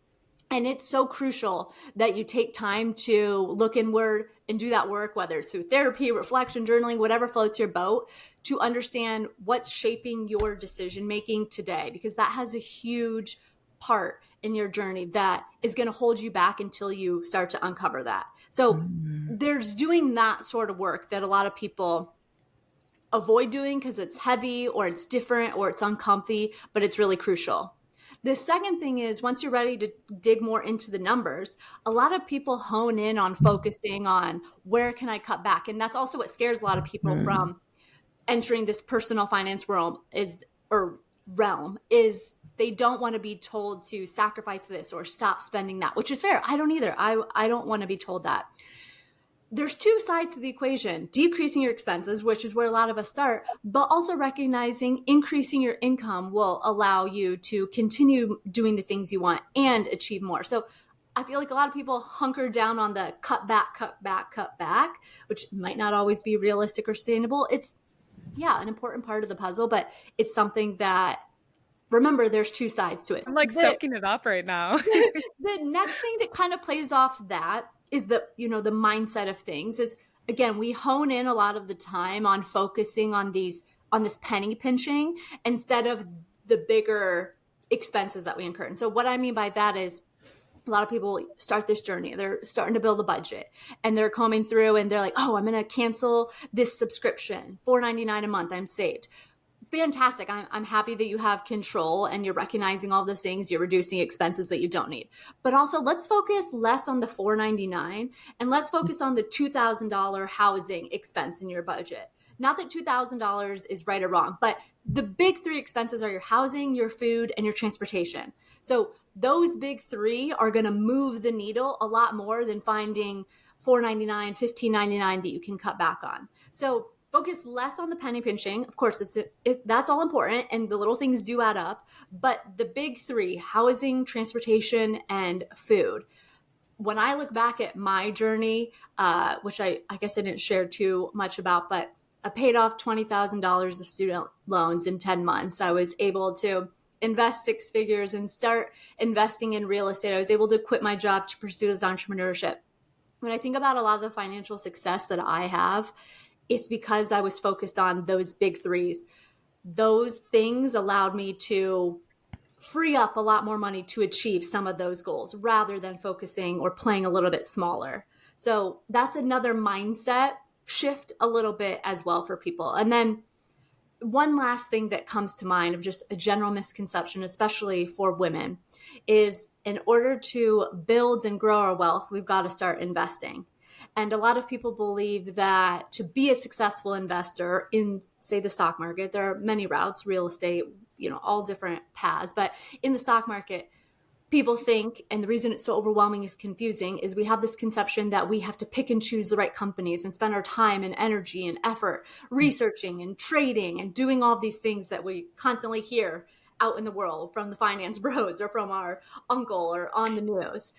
And it's so crucial that you take time to look inward and do that work, whether it's through therapy, reflection, journaling, whatever floats your boat, to understand what's shaping your decision-making today, because that has a huge part in your journey that is going to hold you back until you start to uncover that. So there's doing that sort of work that a lot of people avoid doing because it's heavy or it's different or it's uncomfy, but it's really crucial. The second thing is, once you're ready to dig more into the numbers, a lot of people hone in on focusing on where can I cut back? And that's also what scares a lot of people from entering this personal finance realm is they don't want to be told to sacrifice this or stop spending that, which is fair. I don't either. I don't want to be told that. There's two sides to the equation: decreasing your expenses, which is where a lot of us start, but also recognizing increasing your income will allow you to continue doing the things you want and achieve more. So I feel like a lot of people hunker down on the cut back, which might not always be realistic or sustainable. It's, an important part of the puzzle, but it's something that, remember, there's two sides to it. I'm like soaking it up right now. The next thing that kind of plays off that is the mindset of things is, again, we hone in a lot of the time on focusing on this penny pinching instead of the bigger expenses that we incur. And so what I mean by that is, a lot of people start this journey. They're starting to build a budget and they're coming through and they're like, oh, I'm going to cancel this subscription, $4.99 a month. I'm saved. Fantastic. I'm happy that you have control and you're recognizing all those things. You're reducing expenses that you don't need. But also, let's focus less on the $4.99 and let's focus on the $2,000 housing expense in your budget. Not that $2,000 is right or wrong, but the big three expenses are your housing, your food, and your transportation. So those big three are going to move the needle a lot more than finding $4.99, $15.99 that you can cut back on. So focus less on the penny pinching. Of course, that's all important, and the little things do add up. But the big three, housing, transportation, and food. When I look back at my journey, which I guess I didn't share too much about, but I paid off $20,000 of student loans in 10 months. I was able to invest six figures and start investing in real estate. I was able to quit my job to pursue this entrepreneurship. When I think about a lot of the financial success that I have, it's because I was focused on those big threes. Those things allowed me to free up a lot more money to achieve some of those goals rather than focusing or playing a little bit smaller. So that's another mindset shift a little bit as well for people. And then one last thing that comes to mind of just a general misconception, especially for women, is in order to build and grow our wealth, we've got to start investing. And a lot of people believe that to be a successful investor in, say, the stock market, there are many routes, real estate, all different paths. But in the stock market, people think, and the reason it's so overwhelming is confusing, is we have this conception that we have to pick and choose the right companies and spend our time and energy and effort researching and trading and doing all these things that we constantly hear out in the world from the finance bros or from our uncle or on the news.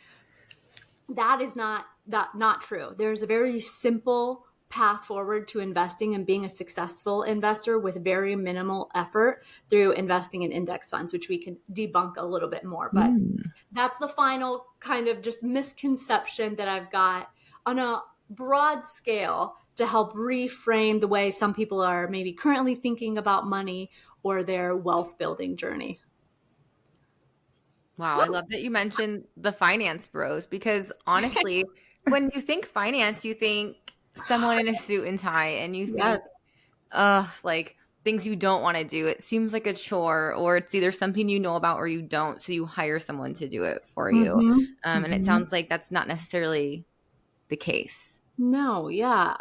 That is not true. There's a very simple path forward to investing and being a successful investor with very minimal effort through investing in index funds, which we can debunk a little bit more. But that's the final kind of just misconception that I've got on a broad scale to help reframe the way some people are maybe currently thinking about money or their wealth building journey. Wow, I love that you mentioned the finance bros, because honestly, when you think finance, you think someone in a suit and tie, and you think, like things you don't want to do. It seems like a chore, or it's either something you know about or you don't, so you hire someone to do it for you. And it sounds like that's not necessarily the case. No, yeah.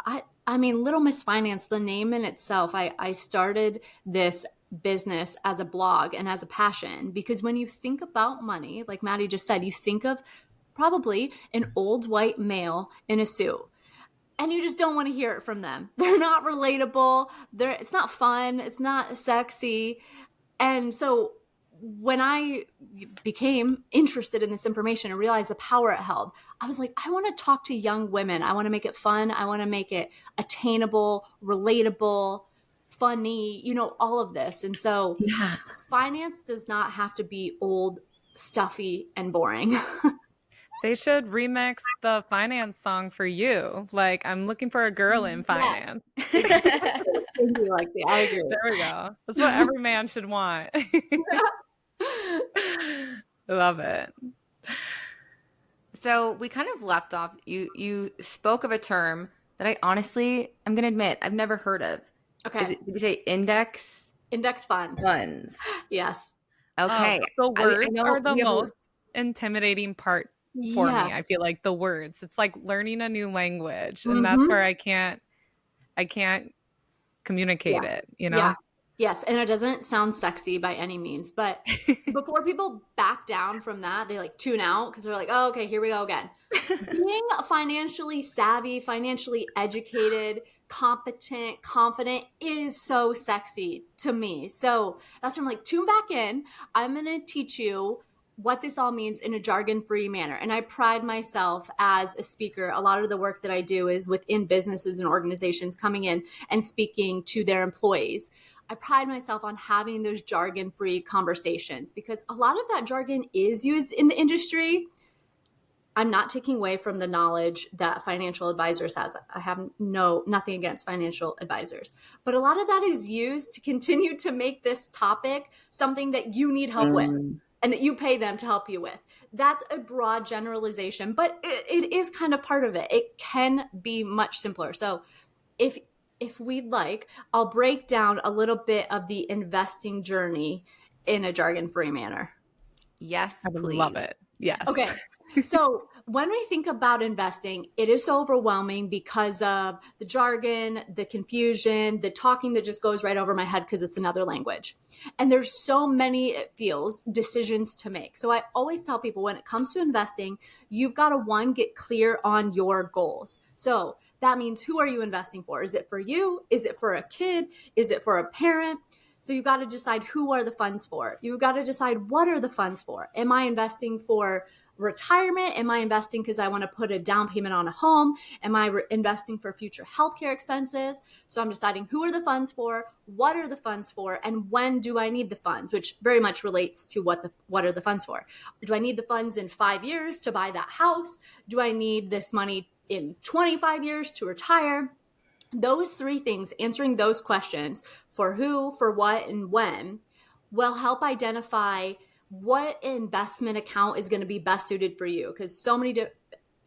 I mean, Little Miss Finance, the name in itself, I started this business as a blog and as a passion, because when you think about money, like Maddie just said, you think of probably an old white male in a suit, and you just don't want to hear it from them. They're not relatable. It's not fun. It's not sexy. And so when I became interested in this information and realized the power it held, I was like, I want to talk to young women. I want to make it fun. I want to make it attainable, relatable, funny, all of this. And so finance does not have to be old, stuffy, and boring. They should remix the finance song for you. Like, I'm looking for a girl in finance. I agree. There we go. That's what every man should want. Love it. So we kind of left off. You spoke of a term that I'm going to admit, I've never heard of. Okay. Did you say index? Index funds. Yes. Okay. The words are the most intimidating part for me. I feel like the words. It's like learning a new language, and that's where I can't communicate it. Yes, and it doesn't sound sexy by any means, but before people back down from that, they like tune out because they're like, oh, okay, here we go again. Being financially savvy, financially educated, competent, confident is so sexy to me. So that's why I'm like, tune back in. I'm going to teach you what this all means in a jargon-free manner. And I pride myself as a speaker. A lot of the work that I do is within businesses and organizations coming in and speaking to their employees. I pride myself on having those jargon-free conversations because a lot of that jargon is used in the industry. I'm not taking away from the knowledge that financial advisors has. I have nothing against financial advisors, but a lot of that is used to continue to make this topic something that you need help with and that you pay them to help you with. That's a broad generalization, but it is kind of part of it. It can be much simpler. So if we'd like, I'll break down a little bit of the investing journey in a jargon-free manner. Yes, please. I love it. Yes. Okay. So when we think about investing, it is so overwhelming because of the jargon, the confusion, the talking that just goes right over my head because it's another language. And there's so many, it feels, decisions to make. So I always tell people when it comes to investing, you've got to, get clear on your goals. So that means, who are you investing for? Is it for you? Is it for a kid? Is it for a parent? So you've got to decide, who are the funds for? You've got to decide, what are the funds for? Am I investing for retirement? Am I investing because I want to put a down payment on a home? Am I investing for future healthcare expenses? So I'm deciding, who are the funds for? What are the funds for? And when do I need the funds? Which very much relates to what are the funds for? Do I need the funds in 5 years to buy that house? Do I need this money in 25 years to retire? Those three things, answering those questions for who, for what, and when, will help identify what investment account is going to be best suited for you. Because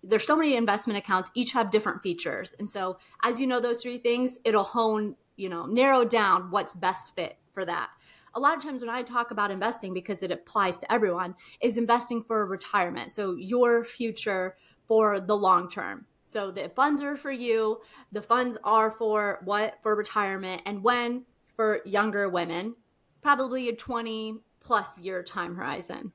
there's so many investment accounts, each have different features. And so as you know those three things, it'll narrow down what's best fit for that. A lot of times when I talk about investing, because it applies to everyone, is investing for retirement. So your future for the long term. So the funds are for you. The funds are for what? For retirement. And when? For younger women, probably a 20 plus year time horizon.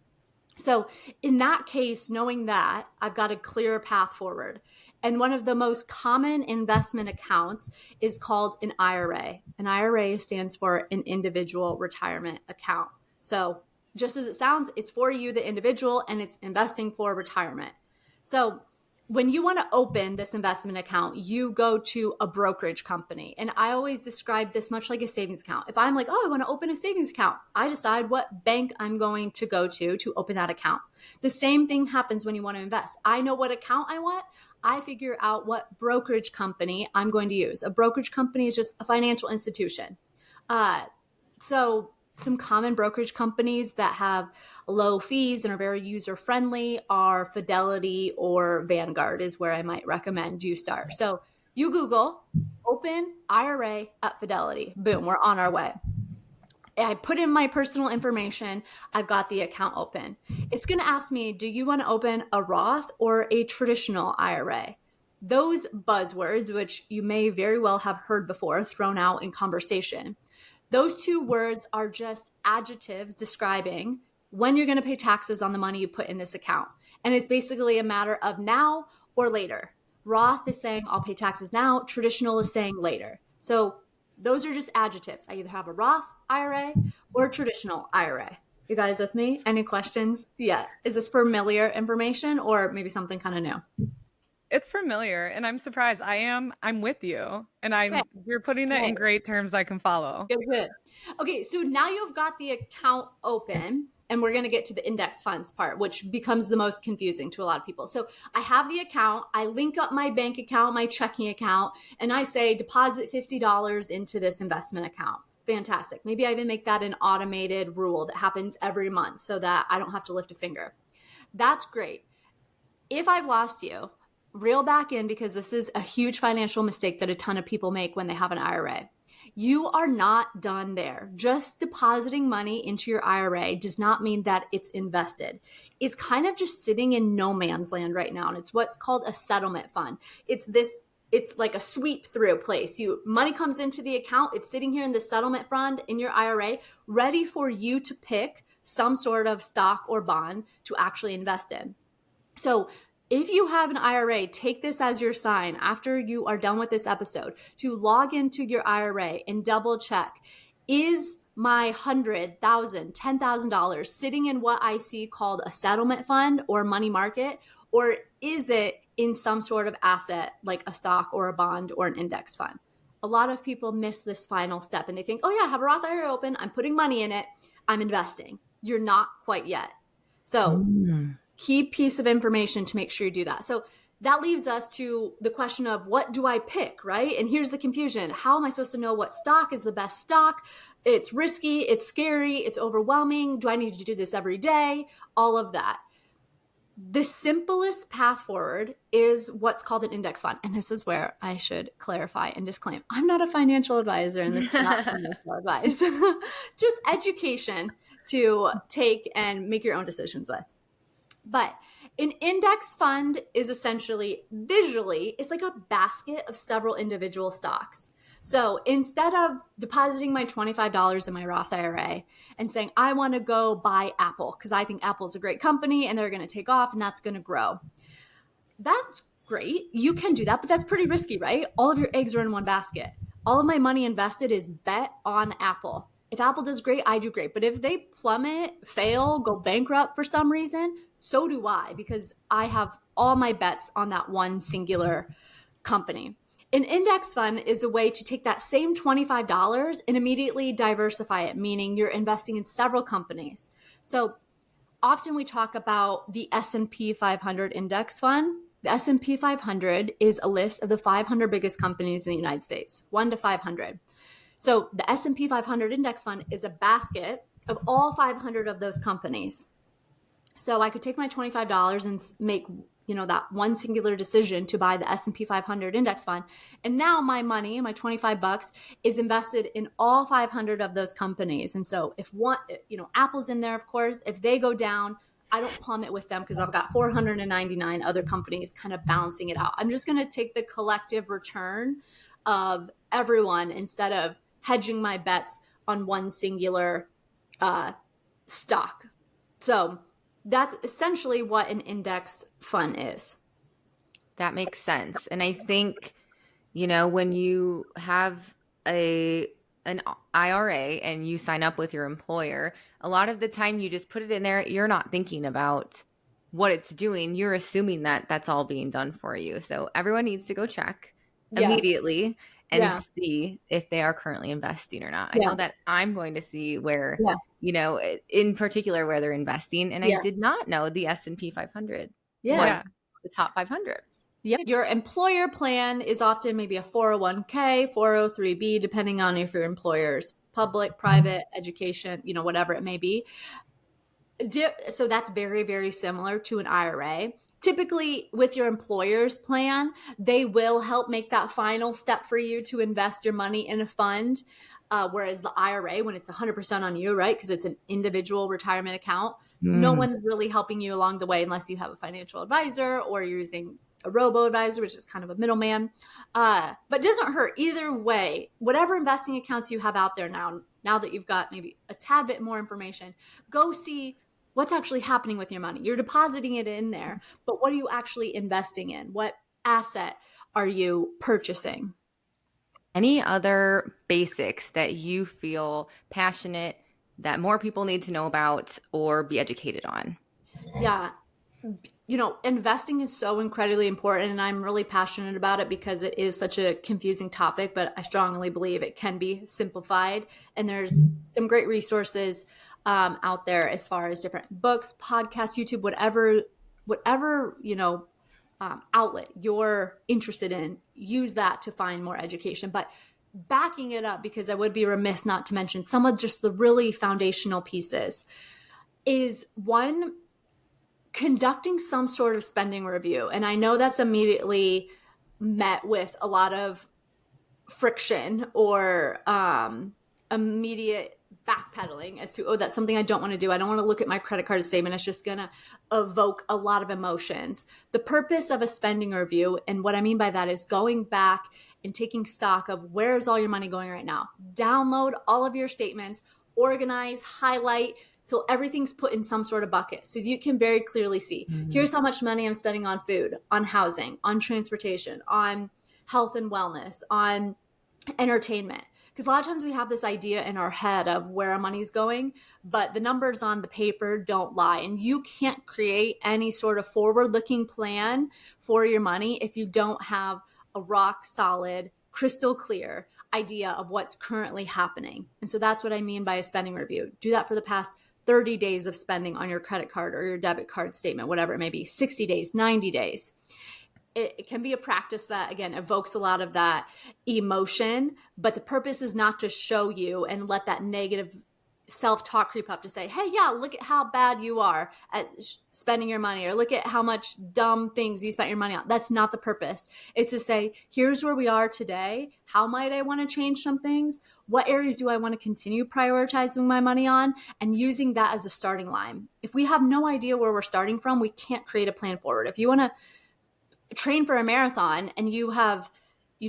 So in that case, knowing that, I've got a clear path forward. And one of the most common investment accounts is called an IRA. An IRA stands for an individual retirement account. So just as it sounds, it's for you, the individual, and it's investing for retirement. So when you want to open this investment account, you go to a brokerage company. And I always describe this much like a savings account. If I'm like, oh, I want to open a savings account, I decide what bank I'm going to go to open that account. The same thing happens when you want to invest. I know what account I want. I figure out what brokerage company I'm going to use. A brokerage company is just a financial institution. So some common brokerage companies that have low fees and are very user-friendly are Fidelity or Vanguard is where I might recommend you start. So you Google, open IRA at Fidelity. Boom, we're on our way. I put in my personal information. I've got the account open. It's going to ask me, do you want to open a Roth or a traditional IRA? Those buzzwords, which you may very well have heard before, thrown out in conversation. Those two words are just adjectives describing when you're going to pay taxes on the money you put in this account. And it's basically a matter of now or later. Roth is saying I'll pay taxes now. Traditional is saying later. So those are just adjectives. I either have a Roth IRA or a traditional IRA. You guys with me? Any questions? Yeah. Is this familiar information or maybe something kind of new? It's familiar, and I'm surprised. I'm with you, and you're putting it in great terms I can follow. Good. Okay, so now you've got the account open, and we're going to get to the index funds part, which becomes the most confusing to a lot of people. So I have the account, I link up my bank account, my checking account, and I say deposit $50 into this investment account. Fantastic. Maybe I even make that an automated rule that happens every month so that I don't have to lift a finger. That's great. If I've lost you, reel back in, because this is a huge financial mistake that a ton of people make when they have an IRA. You are not done there. Just depositing money into your IRA does not mean that it's invested. It's kind of just sitting in no man's land right now. And it's what's called a settlement fund. It's this it's like a sweep through place. Money comes into the account. It's sitting here in the settlement fund in your IRA, ready for you to pick some sort of stock or bond to actually invest in. So if you have an IRA, take this as your sign after you are done with this episode to log into your IRA and double check, is my $100,000, $10,000 sitting in what I see called a settlement fund or money market, or is it in some sort of asset like a stock or a bond or an index fund? A lot of people miss this final step and they think, oh yeah, I have a Roth IRA open, I'm putting money in it, I'm investing. You're not quite yet. So key piece of information to make sure you do that. So that leaves us to the question of what do I pick, right? And here's the confusion. How am I supposed to know what stock is the best stock? It's risky, it's scary, it's overwhelming. Do I need to do this every day? All of that. The simplest path forward is what's called an index fund. And this is where I should clarify and disclaim, I'm not a financial advisor and this is not financial advice. Just education to take and make your own decisions with. But an index fund is essentially, visually, it's like a basket of several individual stocks. So instead of depositing my $25 in my Roth IRA and saying, I want to go buy Apple because I think Apple's a great company and they're going to take off and that's going to grow. That's great. You can do that, but that's pretty risky, right? All of your eggs are in one basket. All of my money invested is bet on Apple. If Apple does great, I do great. But if they plummet, fail, go bankrupt for some reason, so do I, because I have all my bets on that one singular company. An index fund is a way to take that same $25 and immediately diversify it, meaning you're investing in several companies. So often we talk about the S&P 500 index fund. The S&P 500 is a list of the 500 biggest companies in the United States, 1 to 500. So the S&P 500 index fund is a basket of all 500 of those companies. So I could take my $25 and make, that one singular decision to buy the S&P 500 index fund. And now my money, my $25 is invested in all 500 of those companies. And so if one, Apple's in there, of course, if they go down, I don't plummet with them because I've got 499 other companies kind of balancing it out. I'm just going to take the collective return of everyone instead of hedging my bets on one singular stock. So that's essentially what an index fund is. That makes sense. And I think, when you have an IRA and you sign up with your employer, a lot of the time you just put it in there. You're not thinking about what it's doing. You're assuming that that's all being done for you. So everyone needs to go check immediately and see if they are currently investing or not. I know that I'm going to see where, in particular where they're investing. And I did not know the S&P 500 was the top 500. Yeah. Your employer plan is often maybe a 401k, 403b, depending on if your employer's public, private, education, whatever it may be. So that's very, very similar to an IRA. Typically with your employer's plan, they will help make that final step for you to invest your money in a fund. Whereas the IRA, when it's 100% on you, right? Because it's an individual retirement account, no one's really helping you along the way unless you have a financial advisor or you're using a robo-advisor, which is kind of a middleman. But doesn't hurt either way. Whatever investing accounts you have out there now that you've got maybe a tad bit more information, go see what's actually happening with your money. You're depositing it in there, but what are you actually investing in? What asset are you purchasing? Any other basics that you feel passionate that more people need to know about or be educated on? Yeah. Investing is so incredibly important, and I'm really passionate about it because it is such a confusing topic, but I strongly believe it can be simplified. And there's some great resources out there as far as different books, podcasts, YouTube, whatever, outlet you're interested in, use that to find more education. But backing it up, because I would be remiss not to mention some of just the really foundational pieces, is one, conducting some sort of spending review. And I know that's immediately met with a lot of friction or immediate backpedaling as to, oh, that's something I don't want to do. I don't want to look at my credit card statement. It's just going to evoke a lot of emotions. The purpose of a spending review, and what I mean by that is going back and taking stock of where's all your money going right now. Download all of your statements, organize, highlight, till everything's put in some sort of bucket. So you can very clearly see, here's how much money I'm spending on food, on housing, on transportation, on health and wellness, on entertainment. Because a lot of times we have this idea in our head of where our money's going, but the numbers on the paper don't lie. And you can't create any sort of forward-looking plan for your money if you don't have a rock solid, crystal clear idea of what's currently happening. And so that's what I mean by a spending review. Do that for the past 30 days of spending on your credit card or your debit card statement, whatever it may be, 60 days, 90 days. It can be a practice that, again, evokes a lot of that emotion, but the purpose is not to show you and let that negative self-talk creep up to say, hey, yeah, look at how bad you are at spending your money, or look at how much dumb things you spent your money on. That's not the purpose. It's to say, here's where we are today. How might I want to change some things? What areas do I want to continue prioritizing my money on? And using that as a starting line. If we have no idea where we're starting from, we can't create a plan forward. If you want to train for a marathon and you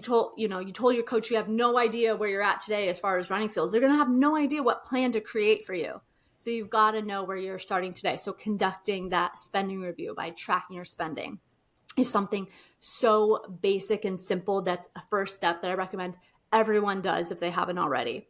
told your coach you have no idea where you're at today as far as running skills, they're going to have no idea what plan to create for you. So you've got to know where you're starting today. So conducting that spending review by tracking your spending is something so basic and simple. That's a first step that I recommend everyone does if they haven't already.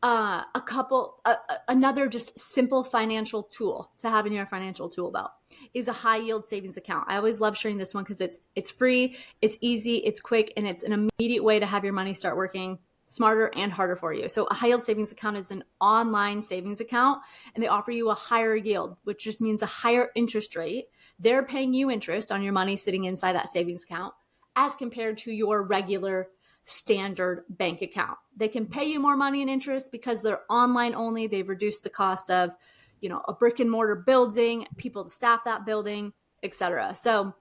Another just simple financial tool to have in your financial tool belt is a high yield savings account. I always love sharing this one because it's free, it's easy, it's quick, and it's an immediate way to have your money start working smarter and harder for you. So a high yield savings account is an online savings account, and they offer you a higher yield, which just means a higher interest rate. They're paying you interest on your money sitting inside that savings account as compared to your regular standard bank account. They can pay you more money in interest because they're online only. They've reduced the cost of, a brick and mortar building, people to staff that building, etc. So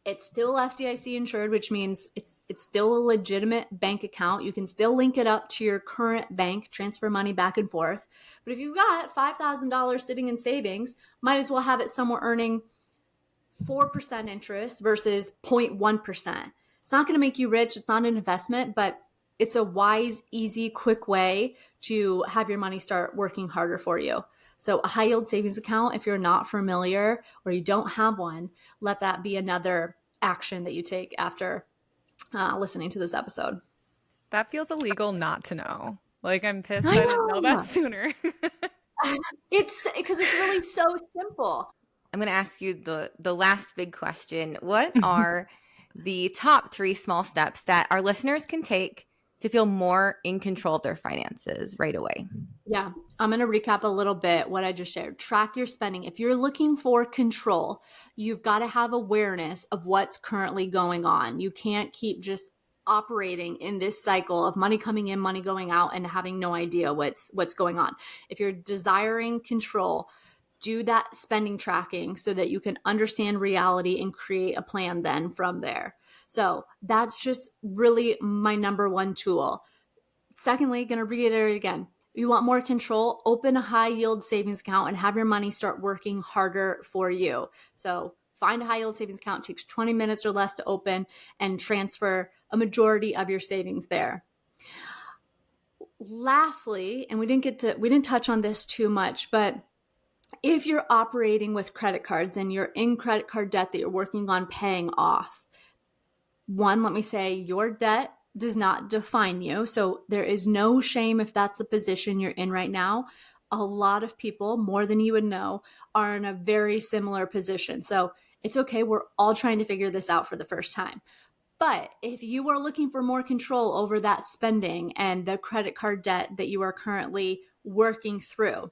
it's still FDIC insured, which means it's still a legitimate bank account. You can still link it up to your current bank, transfer money back and forth. But if you've got $5,000 sitting in savings, might as well have it somewhere earning 4% interest versus 0.1%. It's not going to make you rich. It's not an investment, but it's a wise, easy, quick way to have your money start working harder for you. So a high yield savings account, if you're not familiar or you don't have one, let that be another action that you take after listening to this episode. That feels illegal not to know. Like, I'm pissed I didn't know that sooner. It's because it's really so simple. I'm going to ask you the last big question. What are the top 3 small steps that our listeners can take to feel more in control of their finances right away? Yeah, I'm going to recap a little bit what I just shared. Track your spending. If you're looking for control, you've got to have awareness of what's currently going on. You can't keep just operating in this cycle of money coming in, money going out, and having no idea what's going on. If you're desiring control, do that spending tracking so that you can understand reality and create a plan then from there. So that's just really my number one tool. Secondly, going to reiterate again, if you want more control, open a high yield savings account and have your money start working harder for you. So find a high yield savings account. It takes 20 minutes or less to open and transfer a majority of your savings there. Lastly, and we didn't touch on this too much, but if you're operating with credit cards and you're in credit card debt that you're working on paying off, one, let me say your debt does not define you. So there is no shame if that's the position you're in right now. A lot of people, more than you would know, are in a very similar position. So it's okay. We're all trying to figure this out for the first time. But if you are looking for more control over that spending and the credit card debt that you are currently working through,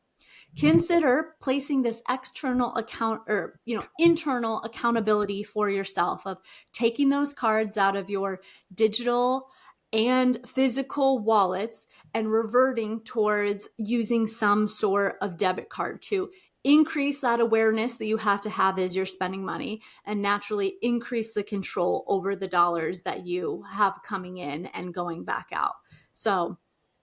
consider placing this external account or, internal accountability for yourself of taking those cards out of your digital and physical wallets and reverting towards using some sort of debit card to increase that awareness that you have to have as you're spending money and naturally increase the control over the dollars that you have coming in and going back out. So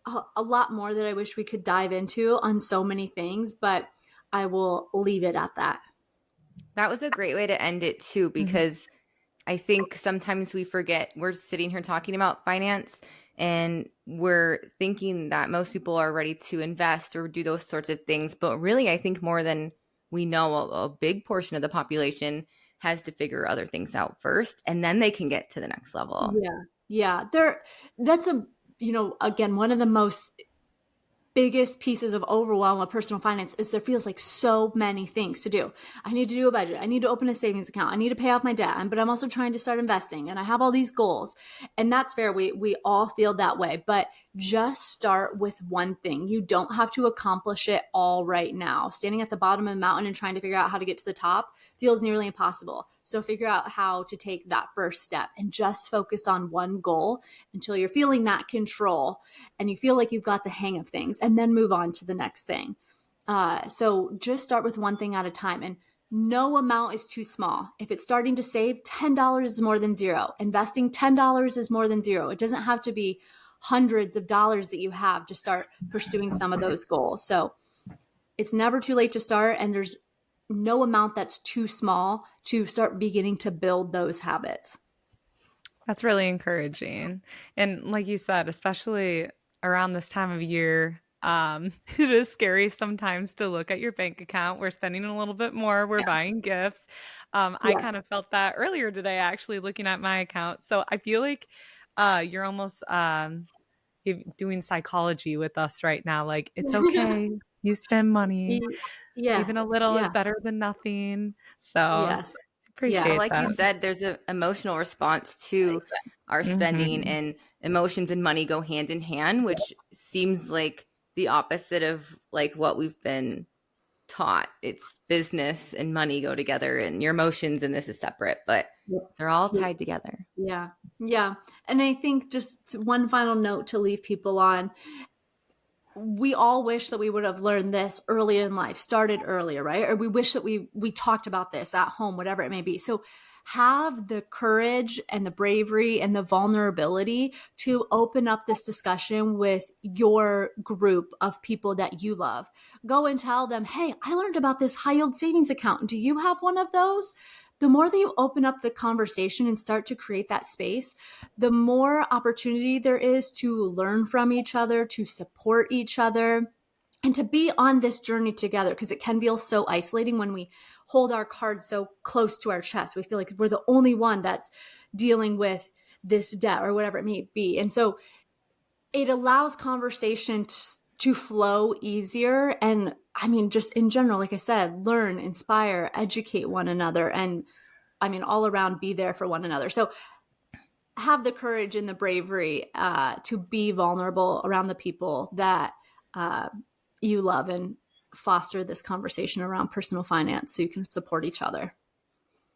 a lot more that I wish we could dive into on so many things, but I will leave it at that. That was a great way to end it too, because I think sometimes we forget we're sitting here talking about finance and we're thinking that most people are ready to invest or do those sorts of things. But really, I think more than we know, a big portion of the population has to figure other things out first, and then they can get to the next level. Yeah. That's again, one of the most biggest pieces of overwhelm of personal finance is there feels like so many things to do. I need to do a budget. I need to open a savings account. I need to pay off my debt, but I'm also trying to start investing and I have all these goals. And that's fair. We all feel that way, but just start with one thing. You don't have to accomplish it all right now. Standing at the bottom of the mountain and trying to figure out how to get to the top feels nearly impossible. So figure out how to take that first step and just focus on one goal until you're feeling that control and you feel like you've got the hang of things, and then move on to the next thing. So just start with one thing at a time, and no amount is too small. If it's starting to save, $10 is more than zero. Investing $10 is more than zero. It doesn't have to be hundreds of dollars that you have to start pursuing some of those goals. So it's never too late to start, and there's no amount that's too small to start beginning to build those habits. That's really encouraging. And like you said, especially around this time of year, it is scary sometimes to look at your bank account. We're spending a little bit more. We're buying gifts. I kind of felt that earlier today, actually looking at my account. So I feel like you're almost doing psychology with us right now. Like, it's okay. You spend money. Even a little is better than nothing. So appreciate like that. you said, there's an emotional response to our spending, and emotions and money go hand in hand, which seems like the opposite of like what we've been taught. It's business and money go together, and your emotions and this is separate, but they're all tied together. Yeah. And I think just one final note to leave people on. We all wish that we would have learned this earlier in life, started earlier, right? Or we wish that we talked about this at home, whatever it may be. So have the courage and the bravery and the vulnerability to open up this discussion with your group of people that you love. Go and tell them, hey, I learned about this high yield savings account. Do you have one of those? The more that you open up the conversation and start to create that space, the more opportunity there is to learn from each other, to support each other, and to be on this journey together, because it can feel so isolating when we hold our cards so close to our chest. We feel like we're the only one that's dealing with this debt or whatever it may be. And so it allows conversation to flow easier. And I mean, just in general, like I said, learn, inspire, educate one another, and I mean, all around be there for one another. So have the courage and the bravery to be vulnerable around the people that you love, and foster this conversation around personal finance so you can support each other.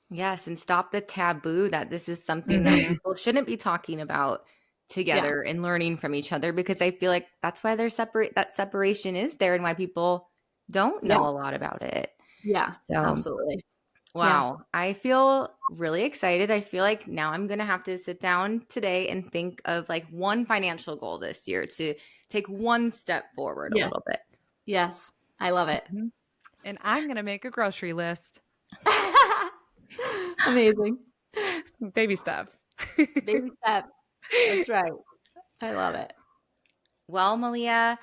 Yes, and stop the taboo that this is something that people shouldn't be talking about together and learning from each other, because I feel like that's why that separation is there, and why people don't know a lot about it. Yeah, so absolutely. Wow. I feel really excited. I feel like now I'm going to have to sit down today and think of like one financial goal this year to take one step forward a little bit. Yes, I love it. And I'm going to make a grocery list. Amazing. Some baby steps. Baby steps. That's right. I love it. Well, Malia,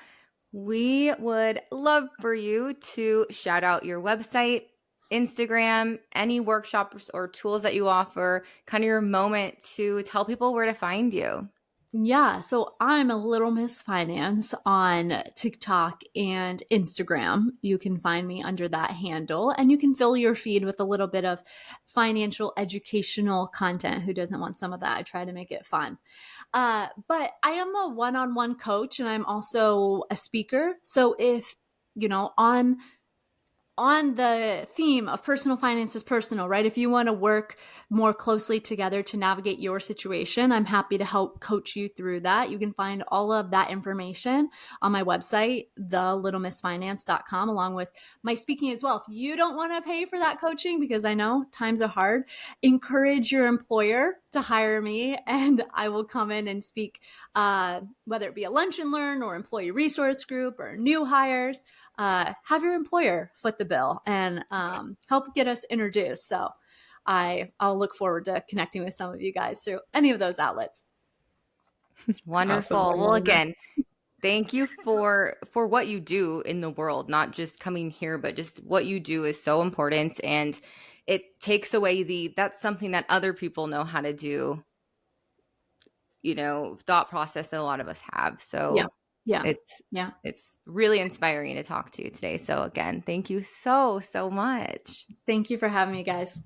we would love for you to shout out your website, Instagram, any workshops or tools that you offer, kind of your moment to tell people where to find you. Yeah, so I'm a Little Miss Finance on TikTok and Instagram. You can find me under that handle, and you can fill your feed with a little bit of financial educational content. Who doesn't want some of that? I try to make it fun. But I am a one-on-one coach, and I'm also a speaker. So if, on the theme of personal finance is personal, right? If you want to work more closely together to navigate your situation, I'm happy to help coach you through that. You can find all of that information on my website, thelittlemissfinance.com, along with my speaking as well. If you don't want to pay for that coaching, because I know times are hard, encourage your employer to hire me, and I will come in and speak, whether it be a lunch and learn or employee resource group or new hires. Have your employer foot the bill and help get us introduced. So I'll look forward to connecting with some of you guys through any of those outlets. Wonderful. Awesome. Well, again, thank you for what you do in the world, not just coming here, but just what you do is so important, and it takes away that's something that other people know how to do, thought process that a lot of us have. So it's really inspiring to talk to you today. So again, thank you so much. Thank you for having me, guys.